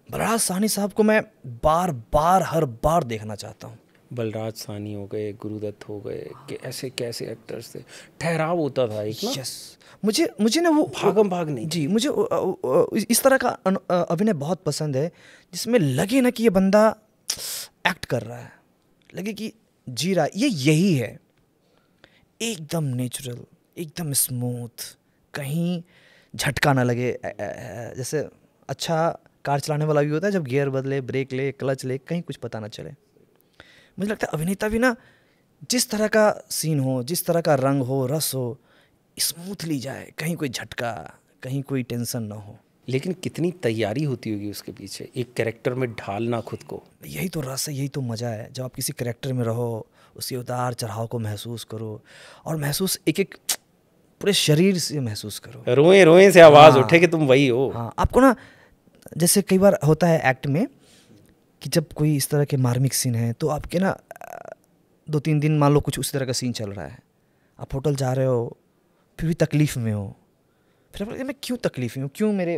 Speaker 1: बलराज साहनी साहब को मैं बार बार हर बार देखना चाहता हूँ।
Speaker 2: बलराज साहनी हो गए, गुरुदत्त हो गए, कि ऐसे कैसे एक्टर्स थे, ठहराव होता था एक ना।
Speaker 1: यस, मुझे ना वो
Speaker 2: भागम भाग नहीं।
Speaker 1: जी, मुझे इस तरह का अभिनय बहुत पसंद है, जिसमें लगे ना कि ये बंदा एक्ट कर रहा है, लगे कि जी रहा है, ये यही है, एकदम नेचुरल, एकदम स्मूथ, कहीं झटका ना लगे। जैसे अच्छा कार चलाने वाला भी होता है, जब गियर बदले, ब्रेक ले, क्लच ले, कहीं कुछ पता ना चले। मुझे लगता है अभिनेता भी ना, जिस तरह का सीन हो, जिस तरह का रंग हो, रस हो, स्मूथली जाए, कहीं कोई झटका, कहीं कोई टेंशन ना हो।
Speaker 2: लेकिन कितनी तैयारी होती होगी उसके पीछे, एक कैरेक्टर में ढालना खुद को।
Speaker 1: यही तो रस है, यही तो मज़ा है, जब आप किसी कैरेक्टर में रहो, उसके उतार चढ़ाव को महसूस करो, और महसूस एक एक पूरे शरीर से महसूस करो,
Speaker 2: रोए रोए से आवाज़
Speaker 1: हाँ,
Speaker 2: उठे कि तुम वही हो।
Speaker 1: हाँ, आपको ना, जैसे कई बार होता है एक्ट में कि जब कोई इस तरह के मार्मिक सीन है, तो आपके ना 2-3 दिन, मान लो कुछ उस तरह का सीन चल रहा है, आप होटल जा रहे हो, फिर भी तकलीफ़ में हो, फिर आप लगता है मैं क्यों तकलीफ़ में हूँ, क्यों मेरे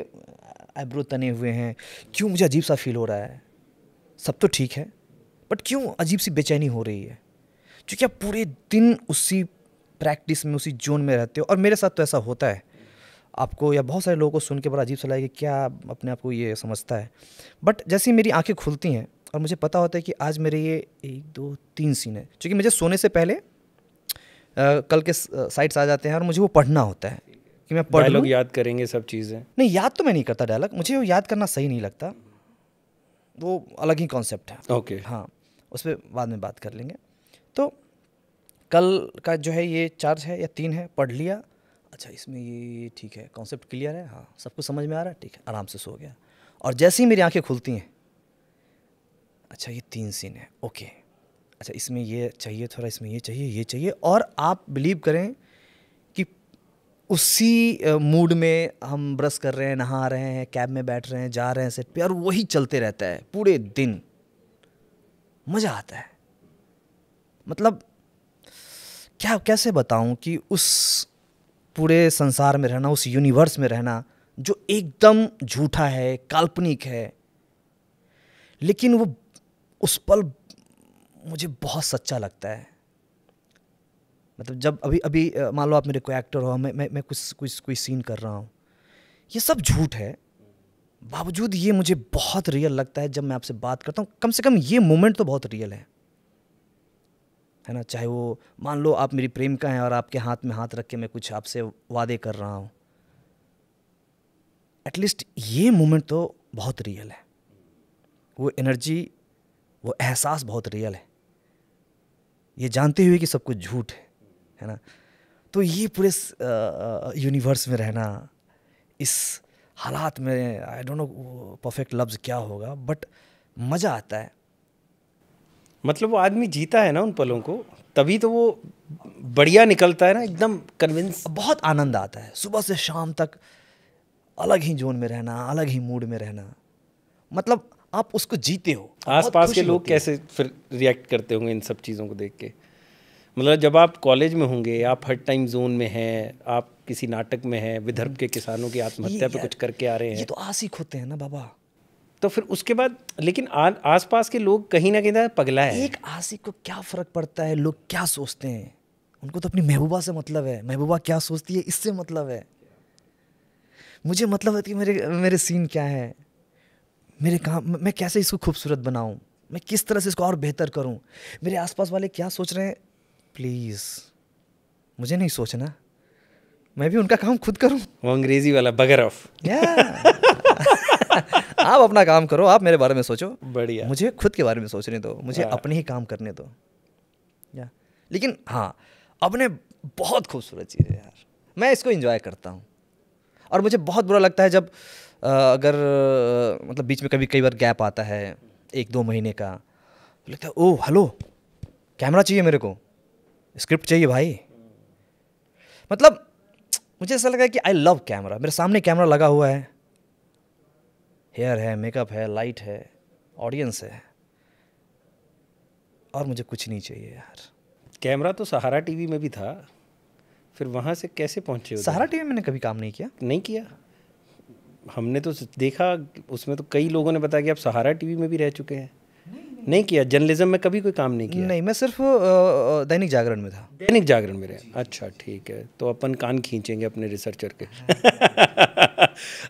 Speaker 1: आईब्रो तने हुए हैं, क्यों मुझे अजीब सा फील हो रहा है, सब तो ठीक है, बट क्यों अजीब सी बेचैनी हो रही है, क्योंकि आप पूरे दिन उसी प्रैक्टिस में, उसी जोन में रहते हो। और मेरे साथ तो ऐसा होता है, आपको या बहुत सारे लोगों को सुन के बड़ा अजीब सा लगेगा कि क्या अपने आप को ये समझता है, बट जैसे ही मेरी आंखें खुलती हैं और मुझे पता होता है कि आज मेरे ये 1, 2, 3 सीन है, क्योंकि मुझे सोने से पहले कल के साइट्स आ जाते हैं, और मुझे वो पढ़ना होता है कि मैं पढ़ लूँ।
Speaker 2: डायलॉग याद करेंगे, सब चीज़ें।
Speaker 1: नहीं, याद तो मैं नहीं करता डायलॉग, मुझे वो याद करना सही नहीं लगता, वो अलग ही कॉन्सेप्ट है।
Speaker 2: ओके।
Speaker 1: हाँ, उस पर बाद में बात कर लेंगे। तो कल का जो है ये 4 है या 3 है, पढ़ लिया, अच्छा इसमें ये ठीक है, कॉन्सेप्ट क्लियर है, हाँ सब कुछ समझ में आ रहा है, ठीक है, आराम से सो गया। और जैसे ही मेरी आंखें खुलती हैं, अच्छा ये 3 सीन है, ओके, अच्छा इसमें ये चाहिए थोड़ा, इसमें ये चाहिए, ये चाहिए, और आप बिलीव करें कि उसी मूड में हम ब्रश कर रहे हैं, नहा रहे हैं, कैब में बैठ रहे हैं, जा रहे हैं सेट पे, और वही चलते रहता है पूरे दिन। मज़ा आता है, मतलब क्या कैसे बताऊं कि उस पूरे संसार में रहना, उस यूनिवर्स में रहना जो एकदम झूठा है, काल्पनिक है, लेकिन वो उस पल मुझे बहुत सच्चा लगता है। मतलब जब अभी अभी मान लो आप मेरे कोई एक्टर हो, मैं कोई सीन कर रहा हूँ, ये सब झूठ है, बावजूद ये मुझे बहुत रियल लगता है। जब मैं आपसे बात करता हूँ, कम से कम ये मोमेंट तो बहुत रियल है ना। चाहे वो मान लो आप मेरी प्रेमिका हैं और आपके हाथ में हाथ रख के मैं कुछ आपसे वादे कर रहा हूँ, एटलीस्ट ये मोमेंट तो बहुत रियल है। वो एनर्जी, वो एहसास बहुत रियल है, ये जानते हुए कि सब कुछ झूठ है ना। तो ये पूरे यूनिवर्स में रहना, इस हालात में, आई डोंट नो परफेक्ट लफ्ज़ क्या होगा, बट मज़ा आता है।
Speaker 2: मतलब वो आदमी जीता है ना उन पलों को, तभी तो वो बढ़िया निकलता है ना, एकदम कन्विंस।
Speaker 1: बहुत आनंद आता है सुबह से शाम तक, अलग ही जोन में रहना, अलग ही मूड में रहना, मतलब आप उसको जीते हो।
Speaker 2: आसपास के लोग कैसे फिर रिएक्ट करते होंगे इन सब चीज़ों को देख के? मतलब जब आप कॉलेज में होंगे, आप हर टाइम जोन में हैं, आप किसी नाटक में हैं, विदर्भ के किसानों की आत्महत्या पे कुछ करके आ रहे हैं,
Speaker 1: ये तो आशिक होते हैं ना बाबा।
Speaker 2: तो फिर उसके बाद लेकिन आसपास के लोग कहीं ना कहीं पगला है।
Speaker 1: एक आशिक को क्या फ़र्क पड़ता है लोग क्या सोचते हैं, उनको तो अपनी महबूबा से मतलब है, महबूबा क्या सोचती है इससे मतलब है। मुझे मतलब है कि मेरे सीन क्या है, मेरे काम, मैं कैसे इसको खूबसूरत बनाऊं, मैं किस तरह से इसको और बेहतर करूं, मेरे आसपास वाले क्या सोच रहे हैं, प्लीज़ मुझे नहीं सोचना, मैं भी उनका काम खुद करूं।
Speaker 2: वो अंग्रेजी वाला बगर ऑफ।
Speaker 1: आप अपना काम करो, आप मेरे बारे में सोचो,
Speaker 2: बढ़िया,
Speaker 1: मुझे खुद के बारे में सोचने दो, मुझे अपने ही काम करने दो। या लेकिन हाँ, अपने बहुत खूबसूरत चीज़ है यार, मैं इसको एंजॉय करता हूँ। और मुझे बहुत बुरा लगता है जब अगर मतलब बीच में कभी कई बार गैप आता है 1-2 महीने का, तो लगता है ओह हेलो, कैमरा चाहिए मेरे को, स्क्रिप्ट चाहिए भाई। मतलब मुझे ऐसा लगा कि आई लव कैमरा, मेरे सामने कैमरा लगा हुआ है, हेयर है, मेकअप है, लाइट है, ऑडियंस है, और मुझे कुछ नहीं चाहिए यार।
Speaker 2: कैमरा तो सहारा टीवी में भी था, फिर वहाँ से कैसे पहुँचे उधर?
Speaker 1: सहारा टीवी में मैंने कभी काम नहीं किया।
Speaker 2: नहीं किया? हमने तो देखा उसमें, तो कई लोगों ने बताया कि आप सहारा टीवी में भी रह चुके हैं। नहीं किया? जर्नलिज्म में कभी कोई काम नहीं किया?
Speaker 1: नहीं, मैं सिर्फ दैनिक जागरण में था।
Speaker 2: दैनिक जागरण में रहे? अच्छा ठीक है, तो अपन कान खींचेंगे अपने रिसर्चर के।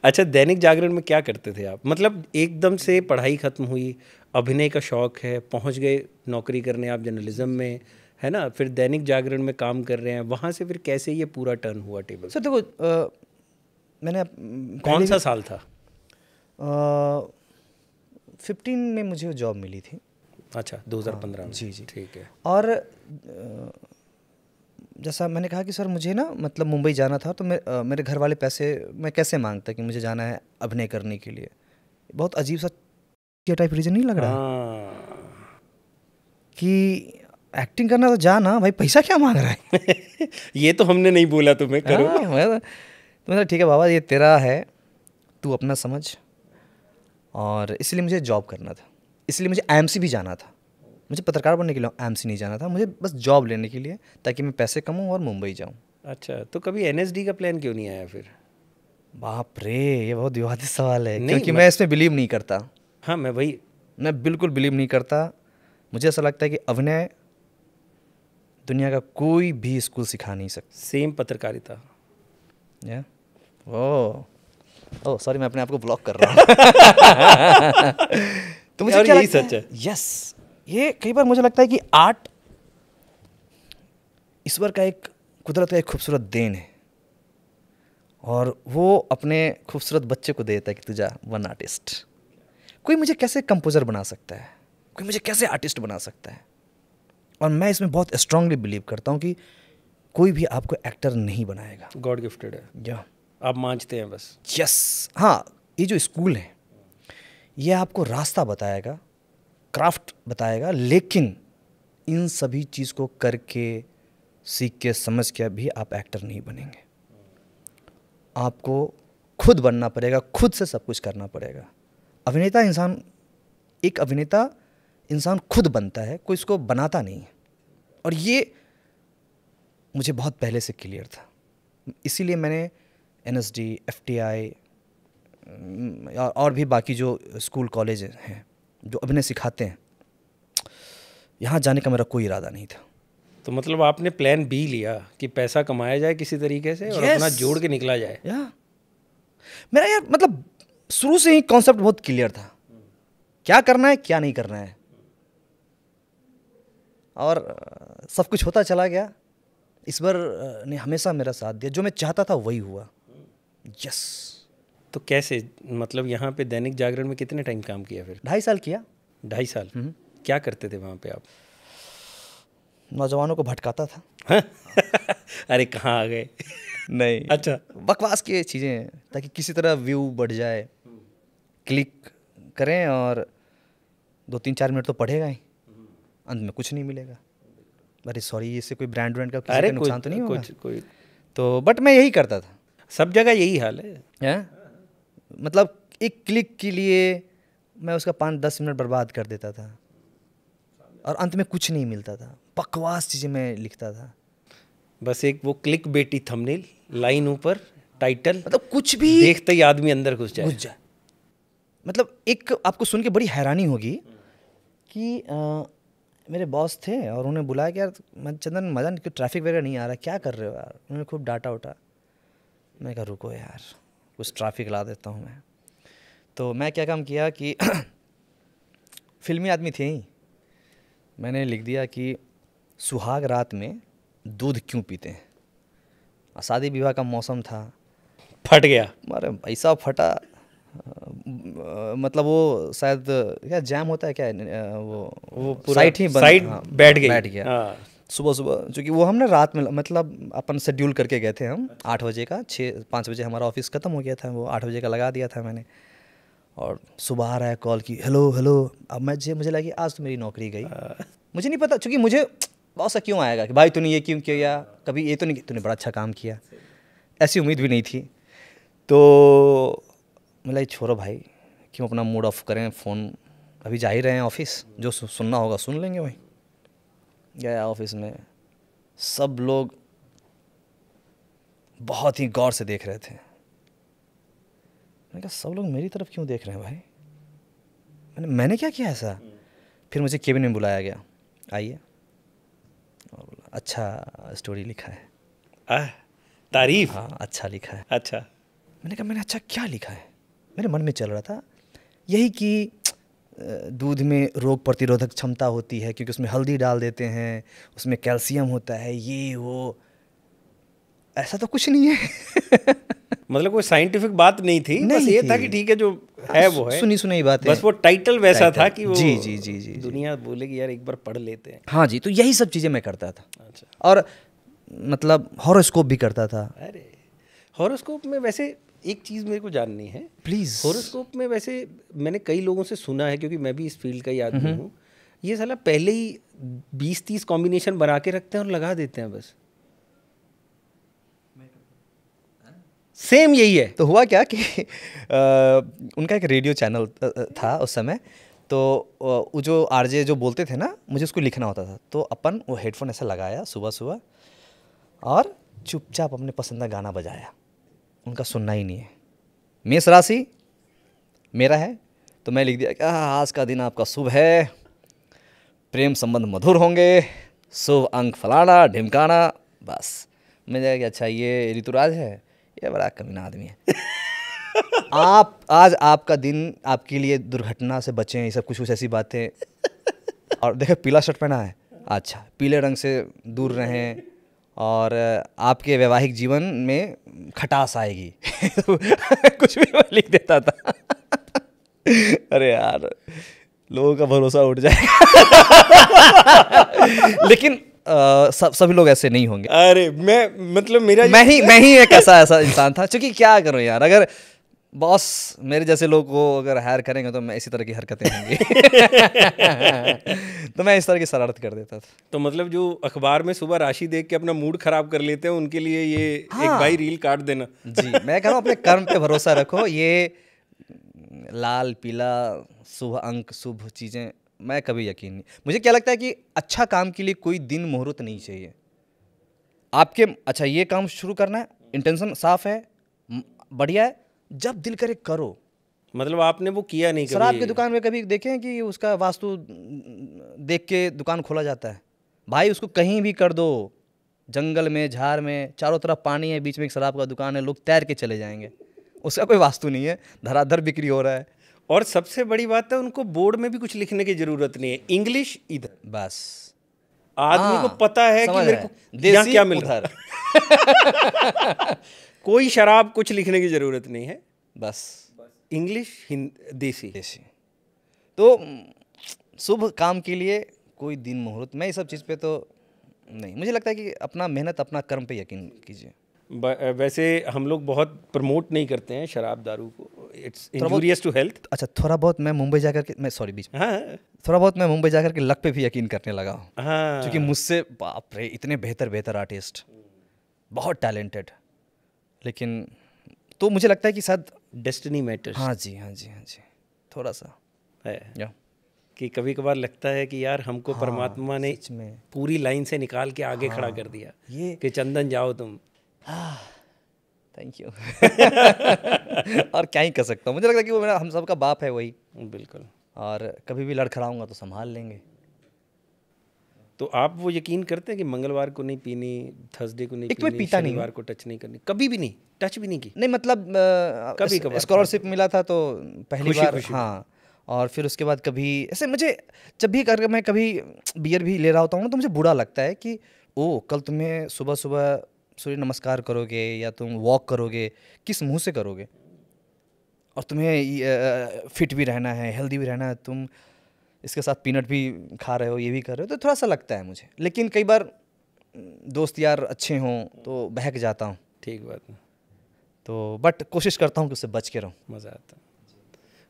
Speaker 2: अच्छा, दैनिक जागरण में क्या करते थे आप? मतलब एकदम से पढ़ाई ख़त्म हुई, अभिनय का शौक़ है, पहुंच गए नौकरी करने आप जर्नलिज्म में, है ना, फिर दैनिक जागरण में काम कर रहे हैं, वहाँ से फिर कैसे ये पूरा टर्न हुआ टेबल?
Speaker 1: सर देखो, मैंने
Speaker 2: कौन सा साल था?
Speaker 1: 15 में मुझे जॉब मिली थी।
Speaker 2: अच्छा, 2015 में?
Speaker 1: जी जी,
Speaker 2: ठीक है।
Speaker 1: और जैसा मैंने कहा कि सर मुझे ना मतलब मुंबई जाना था, तो मेरे घर वाले पैसे मैं कैसे मांगता कि मुझे जाना है अभिनय करने के लिए। बहुत अजीब सा टाइप रीज़न नहीं लग रहा कि एक्टिंग करना तो जाना भाई, पैसा क्या मांग रहा है?
Speaker 2: ये तो हमने नहीं बोला तुम्हें करो।
Speaker 1: तो ठीक है बाबा, ये तेरा है, तू अपना समझ। और इसलिए मुझे जॉब करना था, इसलिए मुझे आईएमसी भी जाना था। मुझे पत्रकार बनने के लिए आईएमसी नहीं जाना था, मुझे बस जॉब लेने के लिए, ताकि मैं पैसे कमाऊँ और मुंबई जाऊँ।
Speaker 2: अच्छा, तो कभी एनएसडी का प्लान क्यों नहीं आया फिर?
Speaker 1: बाप रे, ये बहुत विवादित सवाल है, क्योंकि मैं इसमें बिलीव नहीं करता।
Speaker 2: हाँ, मैं
Speaker 1: बिल्कुल बिलीव नहीं करता। मुझे ऐसा लगता है कि अभिनय दुनिया का कोई भी स्कूल सिखा नहीं सकता।
Speaker 2: सेम पत्रकारिता।
Speaker 1: या ओह सॉरी, मैं अपने आप को ब्लॉक कर रहा हूँ। तो मुझे क्या
Speaker 2: यही
Speaker 1: लगता
Speaker 2: सच है।
Speaker 1: यस, ये कई बार मुझे लगता है कि आर्ट ईश्वर का एक, कुदरत का एक खूबसूरत देन है, और वो अपने खूबसूरत बच्चे को देता है कि तू जा वन आर्टिस्ट। कोई मुझे कैसे कंपोजर बना सकता है, कोई मुझे कैसे आर्टिस्ट बना सकता है। और मैं इसमें बहुत स्ट्रांगली बिलीव करता हूँ कि कोई भी आपको एक्टर नहीं बनाएगा,
Speaker 2: गॉड गिफ्टेड है,
Speaker 1: या
Speaker 2: आप मांझते हैं बस।
Speaker 1: यस, हाँ, ये जो स्कूल है ये आपको रास्ता बताएगा, क्राफ्ट बताएगा, लेकिन इन सभी चीज़ को करके, सीख के, समझ के भी आप एक्टर नहीं बनेंगे। आपको खुद बनना पड़ेगा, खुद से सब कुछ करना पड़ेगा। एक अभिनेता इंसान खुद बनता है, कोई इसको बनाता नहीं है। और ये मुझे बहुत पहले से क्लियर था, इसीलिए मैंने एनएसडी, एफटीआई और भी बाकी जो स्कूल कॉलेज हैं जो अभिनय सिखाते हैं, यहाँ जाने का मेरा कोई इरादा नहीं था।
Speaker 2: तो मतलब आपने प्लान बी लिया कि पैसा कमाया जाए किसी तरीके से, और अपना जोड़ के निकला जाए।
Speaker 1: मेरा यार मतलब शुरू से ही कॉन्सेप्ट बहुत क्लियर था, क्या करना है क्या नहीं करना है, और सब कुछ होता चला गया। ईश्वर ने हमेशा मेरा साथ दिया, जो मैं चाहता था वही हुआ। यस।
Speaker 2: तो कैसे, मतलब यहाँ पे दैनिक जागरण में कितने टाइम काम किया फिर?
Speaker 1: 2.5 साल किया।
Speaker 2: 2.5 साल। क्या करते थे वहाँ पे आप?
Speaker 1: नौजवानों को भटकाता था।
Speaker 2: अरे कहाँ आ गए?
Speaker 1: नहीं,
Speaker 2: अच्छा,
Speaker 1: बकवास की चीज़ें, ताकि किसी तरह व्यू बढ़ जाए, क्लिक करें और 2-3-4 मिनट तो पढ़ेगा ही, अंत में कुछ नहीं मिलेगा। अरे सॉरी, इससे कोई ब्रांड का किसी का नुकसान तो नहीं होगा?
Speaker 2: कोई
Speaker 1: तो बट मैं यही करता था।
Speaker 2: सब जगह यही हाल है।
Speaker 1: हैं? मतलब एक क्लिक के लिए मैं उसका 5-10 मिनट बर्बाद कर देता था और अंत में कुछ नहीं मिलता था। बकवास चीज़ें मैं लिखता था।
Speaker 2: बस एक वो क्लिक बेटी थंबनेल, लाइन ऊपर, टाइटल,
Speaker 1: मतलब कुछ भी
Speaker 2: देखते ही आदमी अंदर घुस जाए।
Speaker 1: मतलब एक आपको सुन के बड़ी हैरानी होगी कि मेरे बॉस थे और उन्होंने बुलाया कि यार चंदन मजा नहीं, ट्रैफिक वगैरह नहीं आ रहा, क्या कर रहे हो यार? उन्होंने खूब डांटा उठा। मैं कहा रुको यार, कुछ ट्रैफिक ला देता हूँ मैं। तो मैं क्या काम किया कि फिल्मी आदमी थे ही, मैंने लिख दिया कि सुहाग रात में दूध क्यों पीते हैं। शादी विवाह का मौसम था।
Speaker 2: फट गया।
Speaker 1: अरे ऐसा फटा, मतलब वो शायद क्या जैम होता है क्या, वो साइट ही
Speaker 2: साइट बैठ
Speaker 1: गया।
Speaker 2: हाँ।
Speaker 1: सुबह चूँकि वो हम ना रात में, मतलब अपन शेड्यूल करके गए थे हम 8 बजे का, 5 बजे हमारा ऑफिस ख़त्म हो गया था, वो 8 बजे का लगा दिया था मैंने। और सुबह आ रहा है कॉल की, हेलो हेलो। अब मुझे लगा कि आज तो मेरी नौकरी गई। मुझे नहीं पता, चूँकि मुझे बहुत सा क्यों आएगा कि भाई तूने ये क्यों किया, कभी ये तो नहीं, तूने बड़ा अच्छा काम किया, ऐसी उम्मीद भी नहीं थी। तो मतलब छोड़ो भाई, क्यों अपना मूड ऑफ करें, फ़ोन अभी जा ही रहे हैं ऑफिस, जो सुनना होगा सुन लेंगे। वही गया ऑफिस में, सब लोग बहुत ही गौर से देख रहे थे। मैंने कहा सब लोग मेरी तरफ क्यों देख रहे हैं भाई, मैंने क्या किया ऐसा? फिर मुझे केबिन में बुलाया गया, आइए, और बोला अच्छा स्टोरी लिखा है।
Speaker 2: तारीफ?
Speaker 1: हाँ अच्छा लिखा है।
Speaker 2: अच्छा।
Speaker 1: मैंने कहा मैंने अच्छा क्या लिखा है? मेरे मन में चल रहा था यही कि दूध में रोग प्रतिरोधक क्षमता होती है क्योंकि उसमें हल्दी डाल देते हैं, उसमें कैल्शियम होता है, ये वो। ऐसा तो कुछ नहीं है।
Speaker 2: मतलब कोई साइंटिफिक बात नहीं थी,
Speaker 1: नहीं
Speaker 2: बस ये
Speaker 1: थी।
Speaker 2: था कि ठीक है जो है वो है,
Speaker 1: सुनी सुनाई बात है,
Speaker 2: बस वो टाइटल वैसा था कि वो
Speaker 1: जी जी जी जी
Speaker 2: दुनिया बोलेगी यार एक बार पढ़ लेते हैं।
Speaker 1: हाँ जी, तो यही सब चीज़ें मैं करता था।
Speaker 2: अच्छा।
Speaker 1: और मतलब हॉरोस्कोप भी करता था।
Speaker 2: अरे हॉरोस्कोप में वैसे एक चीज़ मेरे को जाननी है
Speaker 1: प्लीज़।
Speaker 2: हॉरोस्कोप में वैसे मैंने कई लोगों से सुना है, क्योंकि मैं भी इस फील्ड का ही आदमी हूँ, ये साला पहले ही 20-30 कॉम्बिनेशन बना के रखते हैं और लगा देते हैं बस। सेम यही है।
Speaker 1: तो हुआ क्या कि उनका एक रेडियो चैनल था उस समय, तो वो जो आरजे जो बोलते थे ना, मुझे उसको लिखना होता था। तो अपन वो हेडफोन ऐसा लगाया सुबह सुबह और चुपचाप अपने पसंद का गाना बजाया, उनका सुनना ही नहीं है। मेष राशि मेरा है, तो मैं लिख दिया कि आज का दिन आपका शुभ है, प्रेम संबंध मधुर होंगे, शुभ अंक फलाना ढिमकाना। बस मुझे अच्छा ये ऋतुराज है, ये बड़ा कमीना आदमी है। आप आज आपका दिन आपके लिए दुर्घटना से बचें, ये सब कुछ ऐसी बातें। और देखे पीला शर्ट पहना है, अच्छा पीले रंग से दूर रहें और आपके वैवाहिक जीवन में खटास आएगी। कुछ भी मैं लिख देता था। अरे यार लोगों का भरोसा उठ जाएगा। लेकिन सभी लोग ऐसे नहीं होंगे।
Speaker 2: अरे
Speaker 1: मैं ही एक ऐसा इंसान था, क्योंकि क्या करूं यार, अगर बॉस मेरे जैसे लोग को अगर हायर करेंगे तो मैं इसी तरह की हरकतें होंगी। तो मैं इस तरह की शरारत कर देता था।
Speaker 2: तो मतलब जो अखबार में सुबह राशि देख के अपना मूड खराब कर लेते हैं, उनके लिए ये एक भाई रील काट देना।
Speaker 1: जी मैं कह रहा हूँ अपने कर्म पे भरोसा रखो। ये लाल पीला शुभ अंक शुभ चीज़ें मैं कभी यकीन नहीं। मुझे क्या लगता है कि अच्छा काम के लिए कोई दिन मुहूर्त नहीं चाहिए आपके। अच्छा ये काम शुरू करना है, इंटेंशन साफ है, बढ़िया है, जब दिल करे करो।
Speaker 2: मतलब आपने वो किया नहीं कभी?
Speaker 1: शराब की दुकान में कभी देखें कि उसका वास्तु देख के दुकान खोला जाता है? भाई उसको कहीं भी कर दो, जंगल में झाड़ में, चारों तरफ पानी है, बीच में एक शराब का दुकान है, लोग तैर के चले जाएंगे। उसका कोई वास्तु नहीं है, धराधर बिक्री हो रहा है।
Speaker 2: और सबसे बड़ी बात है उनको बोर्ड में भी कुछ लिखने की जरूरत नहीं है, इंग्लिश इधर
Speaker 1: बस
Speaker 2: आदमी को पता है कि मेरे को यहाँ क्या मिल रहा है। कोई शराब कुछ लिखने की जरूरत नहीं है,
Speaker 1: बस
Speaker 2: इंग्लिश, देसी।
Speaker 1: देसी। तो शुभ काम के लिए कोई दिन मुहूर्त, मैं ये सब चीज़ पे तो नहीं, मुझे लगता है कि अपना मेहनत अपना कर्म पे यकीन कीजिए।
Speaker 2: वैसे हम लोग बहुत प्रमोट नहीं करते हैं शराब दारू को, इट्स इंजूरियस टू हेल्थ।
Speaker 1: अच्छा, थोड़ा बहुत मैं मुंबई जाकर के, मैं सॉरी बीच में,
Speaker 2: हाँ
Speaker 1: थोड़ा बहुत मैं मुंबई जाकर के लक पे भी यकीन करने लगा हूँ।
Speaker 2: हाँ,
Speaker 1: क्योंकि मुझसे बाप रे इतने बेहतर बेहतर आर्टिस्ट, बहुत टैलेंटेड, लेकिन तो मुझे लगता है कि शायद
Speaker 2: डेस्टिनी मैटर्स
Speaker 1: हाँ जी हाँ जी हाँ जी, थोड़ा सा
Speaker 2: है
Speaker 1: या
Speaker 2: कि कभी कभार लगता है कि यार हमको
Speaker 1: हाँ,
Speaker 2: परमात्मा ने
Speaker 1: सच में
Speaker 2: पूरी लाइन से निकाल के आगे खड़ा कर दिया
Speaker 1: ये
Speaker 2: कि चंदन जाओ तुम।
Speaker 1: Thank you. और क्या ही कर सकता हूँ, मुझे लगता है कि वो मेरा हम सबका बाप है वही,
Speaker 2: बिल्कुल।
Speaker 1: और कभी भी लड़खड़ाऊंगा तो संभाल लेंगे।
Speaker 2: तो आप वो यकीन करते हैं कि मंगलवार को नहीं पीनी, थर्सडे को नहीं
Speaker 1: एक तो मैं
Speaker 2: पीनी,
Speaker 1: पीता नहीं हूँ।
Speaker 2: शनिवार को टच नहीं करनी, कभी भी नहीं, टच भी नहीं की?
Speaker 1: नहीं मतलब
Speaker 2: कभी कभार
Speaker 1: स्कॉलरशिप मिला था तो पहली
Speaker 2: खुशी
Speaker 1: बार
Speaker 2: खुशी
Speaker 1: हाँ, और फिर उसके बाद कभी ऐसे मुझे जब भी कर मैं कभी बियर भी ले रहा होता हूँ ना, तो मुझे बुरा लगता है कि ओ कल तुम्हें सुबह सुबह सूर्य नमस्कार करोगे या तुम वॉक करोगे, किस मुंह से करोगे, और तुम्हें फिट भी रहना है, हेल्दी भी रहना है, तुम इसके साथ पीनट भी खा रहे हो, ये भी कर रहे हो, तो थोड़ा सा लगता है मुझे। लेकिन कई बार दोस्त यार अच्छे हों तो बहक जाता हूँ,
Speaker 2: ठीक बात है,
Speaker 1: तो बट कोशिश करता हूँ कि उससे बच के रहूँ।
Speaker 2: मज़ा आता है,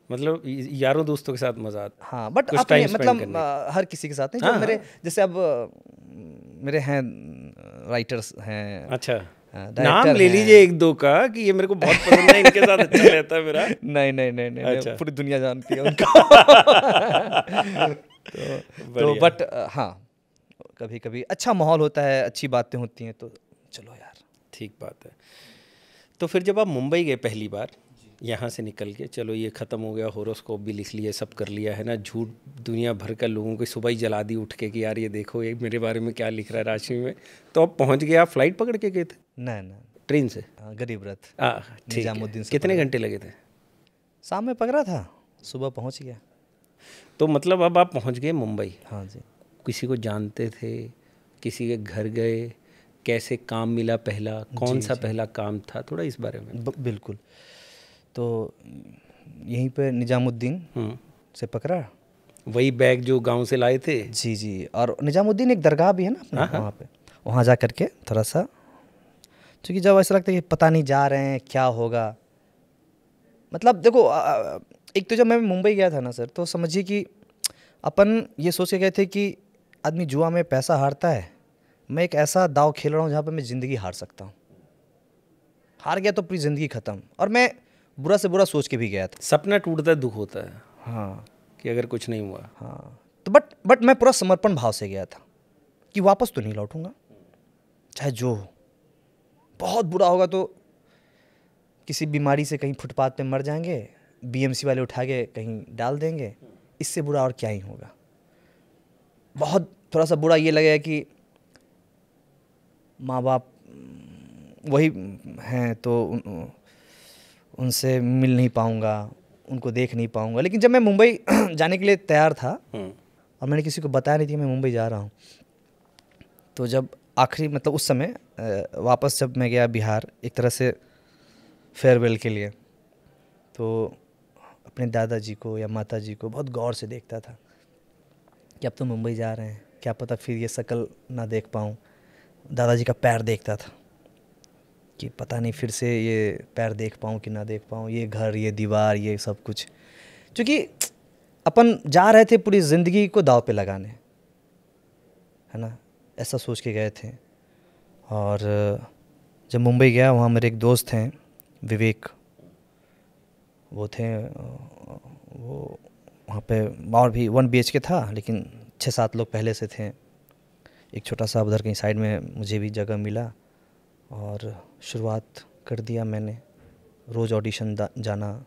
Speaker 2: मतलब यारों दोस्तों के साथ मज़ा आता है।
Speaker 1: हाँ बट
Speaker 2: कुछ
Speaker 1: अपने
Speaker 2: time spend
Speaker 1: मतलब
Speaker 2: करने
Speaker 1: हर किसी के साथ नहीं, जो
Speaker 2: हाँ,
Speaker 1: मेरे जैसे अब मेरे हैं राइटर्स हैं,
Speaker 2: अच्छा,
Speaker 1: डायरेक्टर
Speaker 2: नाम ले
Speaker 1: हैं।
Speaker 2: लीजिए एक दो का कि ये मेरे को बहुत पसंद है, इनके साथ अच्छा रहता है मेरा।
Speaker 1: नहीं नहीं नहीं नहीं,
Speaker 2: अच्छा।
Speaker 1: पूरी दुनिया जानती है उनको। तो
Speaker 2: बढ़िया।
Speaker 1: बट हाँ, कभी कभी अच्छा माहौल होता है, अच्छी बातें होती हैं, तो चलो यार।
Speaker 2: ठीक बात है। तो फिर जब आप मुंबई गए पहली बार, यहाँ से निकल के, चलो ये ख़त्म हो गया, होरोस्कोप भी लिख लिया, सब कर लिया है ना, झूठ दुनिया भर का लोगों को सुबह ही जला दी उठ के कि यार ये देखो ये मेरे बारे में क्या लिख रहा है राशि में, तो आप पहुँच गए, आप फ्लाइट पकड़ के गए थे?
Speaker 1: नहीं नहीं,
Speaker 2: ट्रेन से?
Speaker 1: गरीब रथ
Speaker 2: ठीक है।
Speaker 1: निजामुद्दीन से
Speaker 2: कितने घंटे लगे थे?
Speaker 1: शाम में पकड़ा था, सुबह पहुंच गया।
Speaker 2: तो मतलब अब आप पहुँच गए मुंबई,
Speaker 1: हाँ जी।
Speaker 2: किसी को जानते थे, किसी के घर गए, कैसे काम मिला पहला, कौन सा पहला काम था, थोड़ा इस बारे में?
Speaker 1: बिल्कुल। तो यहीं पे निजामुद्दीन से पकड़ा,
Speaker 2: वही बैग जो गांव से लाए थे?
Speaker 1: जी जी, और निजामुद्दीन एक दरगाह भी है ना अपने वहाँ पे, वहाँ जा करके थोड़ा सा, क्योंकि जब ऐसा लगता है कि पता नहीं जा रहे हैं क्या होगा, मतलब देखो एक तो जब मैं मुंबई गया था ना सर, तो समझिए कि अपन ये सोच के गए थे कि आदमी जुआ में पैसा हारता है, मैं एक ऐसा दाव खेल रहा हूँ जहाँ पे मैं ज़िंदगी हार सकता हूँ, हार गया तो पूरी ज़िंदगी ख़त्म, और मैं बुरा से बुरा सोच के भी गया था।
Speaker 2: सपना टूटता है, दुख होता है
Speaker 1: हाँ
Speaker 2: कि अगर कुछ नहीं हुआ।
Speaker 1: हाँ, तो बट मैं पूरा समर्पण भाव से गया था कि वापस तो नहीं लौटूंगा, चाहे जो हो, बहुत बुरा होगा तो किसी बीमारी से कहीं फुटपाथ पे मर जाएंगे, बीएमसी वाले उठा के कहीं डाल देंगे, इससे बुरा और क्या ही होगा। बहुत थोड़ा सा बुरा ये लगेगा कि माँ बाप वही हैं तो उनसे मिल नहीं पाऊँगा, उनको देख नहीं पाऊँगा। लेकिन जब मैं मुंबई जाने के लिए तैयार था और मैंने किसी को बताया नहीं थी मैं मुंबई जा रहा हूँ, तो जब आखिरी मतलब उस समय वापस जब मैं गया बिहार एक तरह से फेयरवेल के लिए, तो अपने दादाजी को या माताजी को बहुत गौर से देखता था कि अब तो मुंबई जा रहे हैं, क्या पता फिर ये शक्ल ना देख पाऊँ। दादाजी का पैर देखता था कि पता नहीं फिर से ये पैर देख पाऊँ कि ना देख पाऊँ, ये घर, ये दीवार, ये सब कुछ, क्योंकि अपन जा रहे थे पूरी ज़िंदगी को दाव पे लगाने, है ना, ऐसा सोच के गए थे। और जब मुंबई गया, वहाँ मेरे एक दोस्त हैं विवेक, वो थे, वो वहाँ पे और भी 1 BHK था, लेकिन 6-7 लोग पहले से थे। एक छोटा सा उधर कहीं साइड में मुझे भी जगह मिला और शुरुआत कर दिया मैंने। रोज़ ऑडिशन जाना,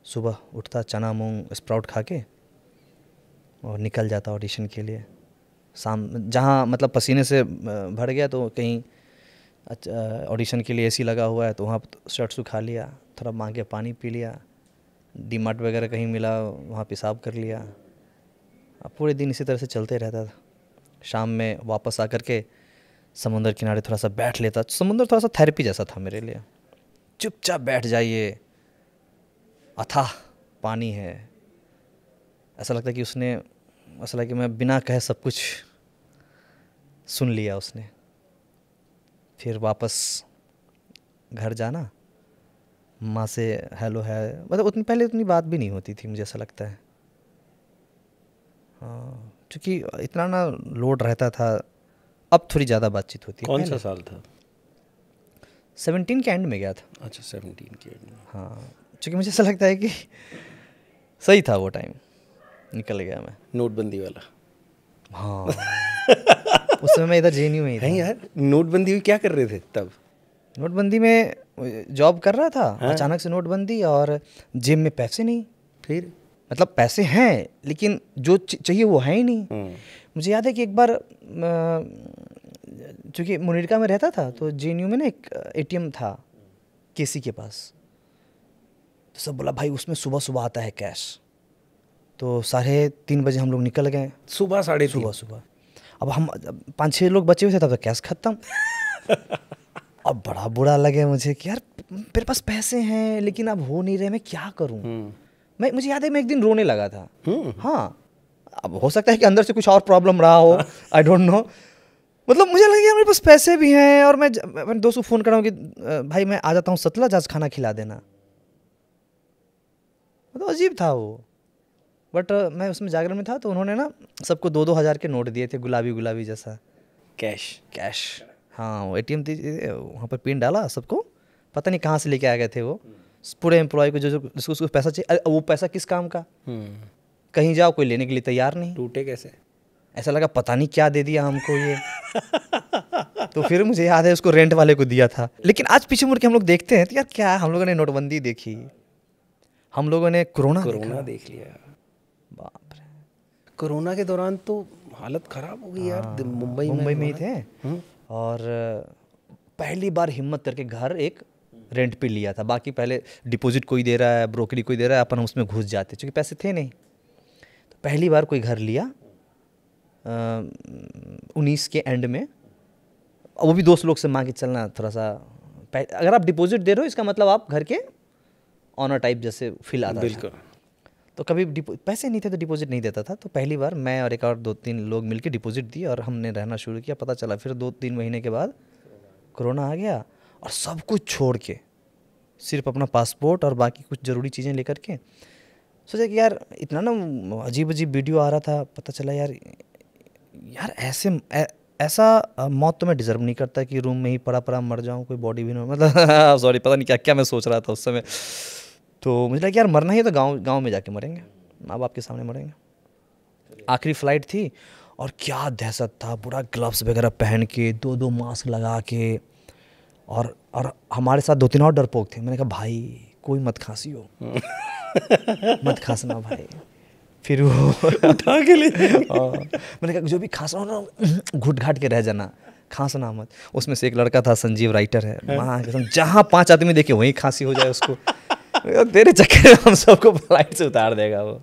Speaker 1: सुबह उठता चना मूंग स्प्राउट खा के और निकल जाता ऑडिशन के लिए। शाम जहाँ मतलब पसीने से भर गया तो कहीं ऑडिशन के लिए एसी लगा हुआ है तो वहाँ शर्ट सुखा लिया, थोड़ा मांगे पानी पी लिया, डीमार्ट वगैरह कहीं मिला वहाँ पेशाब कर लिया। अब पूरे दिन इसी तरह से चलते रहता था। शाम में वापस आकर के समुंदर किनारे थोड़ा सा बैठ लेता। समुंदर थोड़ा सा थेरेपी जैसा था मेरे लिए। चुपचाप बैठ जाइए, अथाह पानी है। ऐसा लगता है कि उसने, ऐसा लगा कि मैं बिना कहे सब कुछ सुन लिया उसने। फिर वापस घर जाना, माँ से हेलो है, मतलब उतनी पहले उतनी बात भी नहीं होती थी, मुझे ऐसा लगता है। हाँ, क्योंकि इतना ना लोड रहता था, अब थोड़ी ज़्यादा बातचीत होती है।
Speaker 2: कौन सा साल था?
Speaker 1: 17 के एंड में गया था।
Speaker 2: अच्छा, 17 के एंड में।
Speaker 1: हाँ, क्योंकि मुझे ऐसा लगता है कि सही था वो टाइम, निकल गया मैं।
Speaker 2: नोटबंदी वाला।
Speaker 1: हाँ उस समय मैं इधर JNU में ही था।
Speaker 2: है यार, नोटबंदी हुई, क्या कर रहे थे तब?
Speaker 1: नोटबंदी में जॉब कर रहा था।
Speaker 2: हाँ?
Speaker 1: अचानक से नोटबंदी, और जेब में पैसे नहीं।
Speaker 2: फिर
Speaker 1: मतलब पैसे हैं लेकिन जो चाहिए वो है ही नहीं। मुझे याद है कि एक बार चूँकि मुनीरका में रहता था, तो JNU में ना एक ATM था KC के पास। तो सब बोला भाई उसमें सुबह सुबह आता है कैश। तो 3:30 बजे हम लोग निकल गए।
Speaker 2: सुबह 3:30?
Speaker 1: सुबह अब हम 5-6 लोग बचे हुए थे, तब तक कैश खत्म। अब बड़ा बुरा लगे मुझे कि यार मेरे पास पैसे हैं लेकिन अब हो नहीं रहे, मैं क्या करूं। मुझे याद है मैं एक दिन रोने लगा था। हाँ, अब हो सकता है कि अंदर से कुछ और प्रॉब्लम रहा हो, आई डोंट नो। मतलब मुझे लगा यार मेरे पास पैसे भी हैं, और मैं अपने दोस्त को फ़ोन कर रहा हूँ कि भाई मैं आ जाता हूँ सतलज, आज खाना खिला देना। मतलब अजीब था वो। बट मैं उसमें जागरण में था, तो उन्होंने ना सबको 2-2 हज़ार के नोट दिए थे, गुलाबी जैसा कैश। हाँ, वो ATM थी वहाँ पर पिन डाला सबको, पता नहीं कहाँ से लेके आ गए थे वो पूरे एम्प्लॉय को, जो जिसको पैसा चाहिए। वो पैसा किस काम का, कहीं जाओ कोई लेने के लिए तैयार नहीं।
Speaker 2: टूटे कैसे?
Speaker 1: ऐसा लगा पता नहीं क्या दे दिया हमको ये। तो फिर मुझे याद है उसको रेंट वाले को दिया था। लेकिन आज पीछे मुड़ के हम लोग देखते हैं तो यार क्या, हम लोगों ने नोटबंदी देखी, हम लोगों ने कोरोना
Speaker 2: देख लिया।
Speaker 1: बाप रे,
Speaker 2: कोरोना के दौरान तो हालत खराब हो गई यार। मुंबई
Speaker 1: में ही थे। और पहली बार हिम्मत करके घर एक रेंट पे लिया था। बाकी पहले डिपॉजिट कोई दे रहा है, ब्रोकरी कोई दे रहा है, अपन उसमें घुस जाते क्योंकि पैसे थे नहीं। तो पहली बार कोई घर लिया 19 के एंड में। वो भी दोस्त लोग से मांग के चलना थोड़ा सा। अगर आप डिपॉजिट दे रहे हो इसका मतलब आप घर के ऑनर टाइप जैसे फील आता
Speaker 2: बिल्कुल।
Speaker 1: तो कभी पैसे नहीं थे तो डिपॉजिट नहीं देता था। तो पहली बार मैं और एक और 2-3 लोग मिलके डिपॉजिट दिए और हमने रहना शुरू किया। पता चला फिर 2-3 महीने के बाद कोरोना आ गया, और सब कुछ छोड़ के सिर्फ अपना पासपोर्ट और बाकी कुछ ज़रूरी चीज़ें लेकर के सोचा कि यार इतना ना अजीब वीडियो आ रहा था। पता चला यार ऐसा मौत तो मैं डिज़र्व नहीं करता कि रूम में ही पड़ा मर जाऊँ, कोई बॉडी भी ना, मतलब सॉरी, पता नहीं क्या मैं सोच रहा था उस समय। तो मुझे लगा यार मरना ही है तो गांव में जाके मरेंगे, माँ बाप के सामने मरेंगे। आखिरी फ्लाइट थी और क्या दहशत था, पूरा ग्लव्स वगैरह पहन के 2-2 मास्क लगा के, और हमारे साथ 2-3 और डरपोक थे। मैंने कहा भाई कोई मत खांसी हो मत खांसना भाई। फिर वो
Speaker 2: उठा के ले
Speaker 1: मैंने कहा जो भी खांसना हो ना घुट घाट के रह जाना, खांसना मत। उसमें से एक लड़का था, संजीव राइटर है, माँ कसम जहाँ 5 आदमी देखे वहीं खांसी हो जाए उसको, तेरे चक्कर में हम सबको फ्लाइट से उतार देगा वो।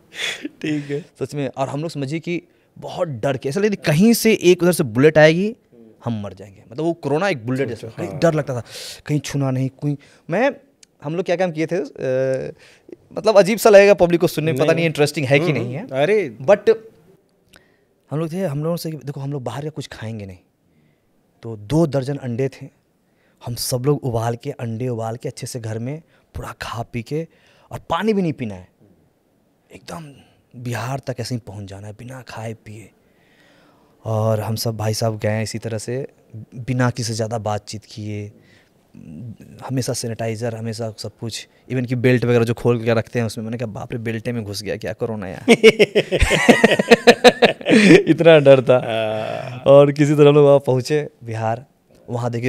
Speaker 2: ठीक है,
Speaker 1: सच में। और हम लोग समझिए कि बहुत डर के, ऐसा लगे कहीं से एक उधर से बुलेट आएगी हम मर जाएंगे। मतलब वो कोरोना एक बुलेट जैसा, कहीं डर लगता था, कहीं छूना नहीं कोई। हम लोग क्या काम किए थे, मतलब अजीब सा लगेगा पब्लिक को सुनने में, पता नहीं इंटरेस्टिंग है कि नहीं है,
Speaker 2: अरे
Speaker 1: बट हम लोगों से देखो हम लोग बाहर का कुछ खाएंगे नहीं, तो 2 दर्जन अंडे थे। हम सब लोग अंडे उबाल के अच्छे से घर में पूरा खा पी के, और पानी भी नहीं पीना है, एकदम बिहार तक ऐसे ही पहुंच जाना है बिना खाए पिए। और हम सब भाई साहब गए इसी तरह से, बिना किसी ज़्यादा बातचीत किए, हमेशा सैनिटाइज़र, हमेशा सब कुछ, इवन कि बेल्ट वगैरह जो खोल के रखते हैं उसमें। मैंने कहा बाप रे, बेल्टे में घुस गया क्या कोरोना यार इतना डर था। और किसी तरह लोग वहाँ पहुँचे बिहार, वहाँ देखे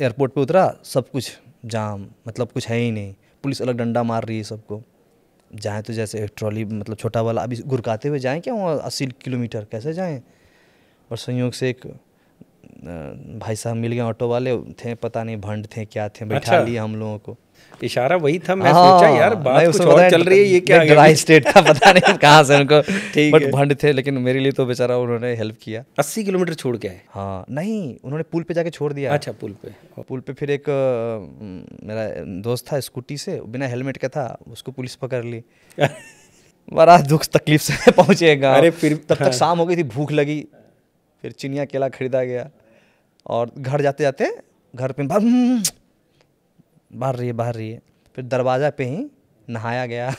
Speaker 1: एयरपोर्ट पे उतरा, सब कुछ जाम, मतलब कुछ है ही नहीं, पुलिस अलग डंडा मार रही है सबको। जाएँ तो जैसे एक ट्रॉली, मतलब छोटा वाला, अभी गुरकाते हुए जाएँ क्या वहाँ 80 किलोमीटर कैसे जाएँ। और संयोग से एक भाई साहब मिल गए, ऑटो वाले थे, पता नहीं भंड थे क्या थे, बैठा लिए हम लोगों को।
Speaker 2: इशारा वही था, मैं सोचा यार बात कुछ और चल रही है, ये क्या
Speaker 1: ड्राई स्टेट था, पता नहीं कहाँ से उनको
Speaker 2: ठीक
Speaker 1: बट
Speaker 2: है।
Speaker 1: भंड थे, लेकिन मेरे लिए तो बेचारा उन्होंने हेल्प किया।
Speaker 2: 80 किलोमीटर छोड़ के आए?
Speaker 1: हाँ नहीं, उन्होंने पुल पे जाके छोड़ दिया।
Speaker 2: अच्छा, पुल पे
Speaker 1: फिर एक मेरा दोस्त था स्कूटी से, बिना हेलमेट का था, उसको पुलिस पकड़ ली। बड़ा दुख तकलीफ से पहुंचे गाँव।
Speaker 2: अरे फिर
Speaker 1: तब तक शाम हो गई थी, भूख लगी, फिर चिनिया केला खरीदा गया, और घर जाते जाते घर पे बाहर रही है, फिर दरवाज़ा पे ही नहाया गया।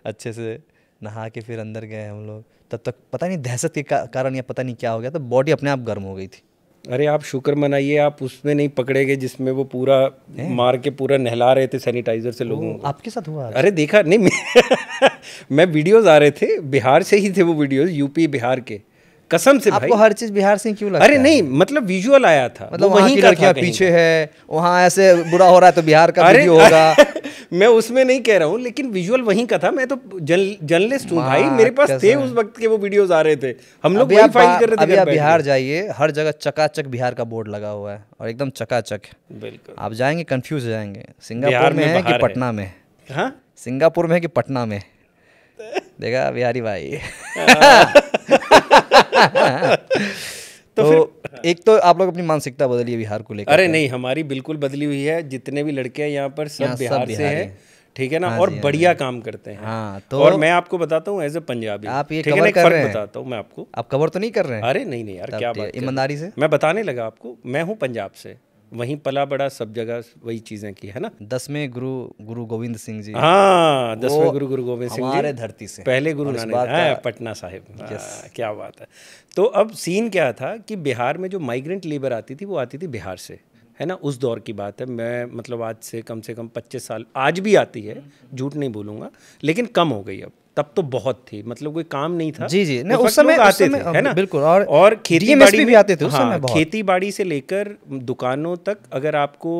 Speaker 1: अच्छे से नहा के फिर अंदर गए हम लोग। तब तक पता नहीं दहशत के कारण या पता नहीं क्या हो गया, तो बॉडी अपने आप गर्म हो गई थी।
Speaker 2: अरे आप शुक्र मनाइए आप उसमें नहीं पकड़े गए जिसमें वो पूरा मार के पूरा नहला रहे थे सैनिटाइजर से लोगों को।
Speaker 1: आपके साथ हुआ?
Speaker 2: अरे देखा नहीं मैं वीडियोस आ रहे थे, बिहार से ही थे वो वीडियोस, यूपी बिहार के, कसम से भाई।
Speaker 1: आपको हर चीज बिहार से क्यों लगता है?
Speaker 2: अरे नहीं, मतलब विजुअल आया था,
Speaker 1: मतलब
Speaker 2: वो
Speaker 1: वहीं का लड़कियां पीछे है, वहाँ ऐसे बुरा हो रहा है तो बिहार का वीडियो होगा।
Speaker 2: मैं उसमें नहीं कह रहा हूँ, लेकिन विजुअल वहीं का था। मैं तो जर्नलिस्ट हूँ भाई, मेरे पास थे उस वक्त के वो वीडियोस आ रहे थे, हम लोग वही फाइल कर रहे थे।
Speaker 1: अभी आप बिहार जाइए, हर जगह चकाचक बिहार का बोर्ड लगा हुआ है, और एकदम चकाचक।
Speaker 2: बिल्कुल,
Speaker 1: आप जाएंगे कंफ्यूज हो जाएंगे, सिंगापुर में है कि पटना में?
Speaker 2: हाँ,
Speaker 1: सिंगापुर में है कि पटना में? देखा बिहारी भाई। तो एक तो आप लोग अपनी मानसिकता बदलिए बिहार को लेकर।
Speaker 2: अरे नहीं, हमारी बिल्कुल बदली हुई है। जितने भी लड़के हैं यहाँ पर सब बिहार से हैं, ठीक है ना, और बढ़िया काम करते हैं।
Speaker 1: हाँ, तो
Speaker 2: और मैं आपको बताता हूँ एज ए पंजाबी,
Speaker 1: आप ये
Speaker 2: ठीक है ना, एक फर्क बताता हूँ मैं आपको।
Speaker 1: आप कवर तो नहीं कर रहे हैं?
Speaker 2: अरे नहीं नहीं यार, क्या बात,
Speaker 1: ईमानदारी से
Speaker 2: मैं बताने लगा आपको। मैं हूँ पंजाब से, वहीं पला बड़ा, सब जगह वही चीजें की है ना।
Speaker 1: 10वें गुरु गोविंद सिंह जी।
Speaker 2: हाँ, 10वें गुरु गोविंद सिंह जी
Speaker 1: हमारे धरती से,
Speaker 2: पहले गुरु नानक, पटना साहिब। क्या बात है। तो अब सीन क्या था कि बिहार में जो माइग्रेंट लेबर आती थी, वो आती थी बिहार से, है ना। उस दौर की बात है, मैं मतलब आज से कम 25 साल, आज भी आती है, झूठ नहीं बोलूँगा, लेकिन कम हो गई अब। तब तो बहुत थी, मतलब कोई काम नहीं था।
Speaker 1: जी जी, नहीं, उस समय आते थे, है ना, बिल्कुल। और
Speaker 2: खेती बाड़ी
Speaker 1: भी आते थे उस समय बहुत।
Speaker 2: खेती बाड़ी से लेकर दुकानों तक, अगर आपको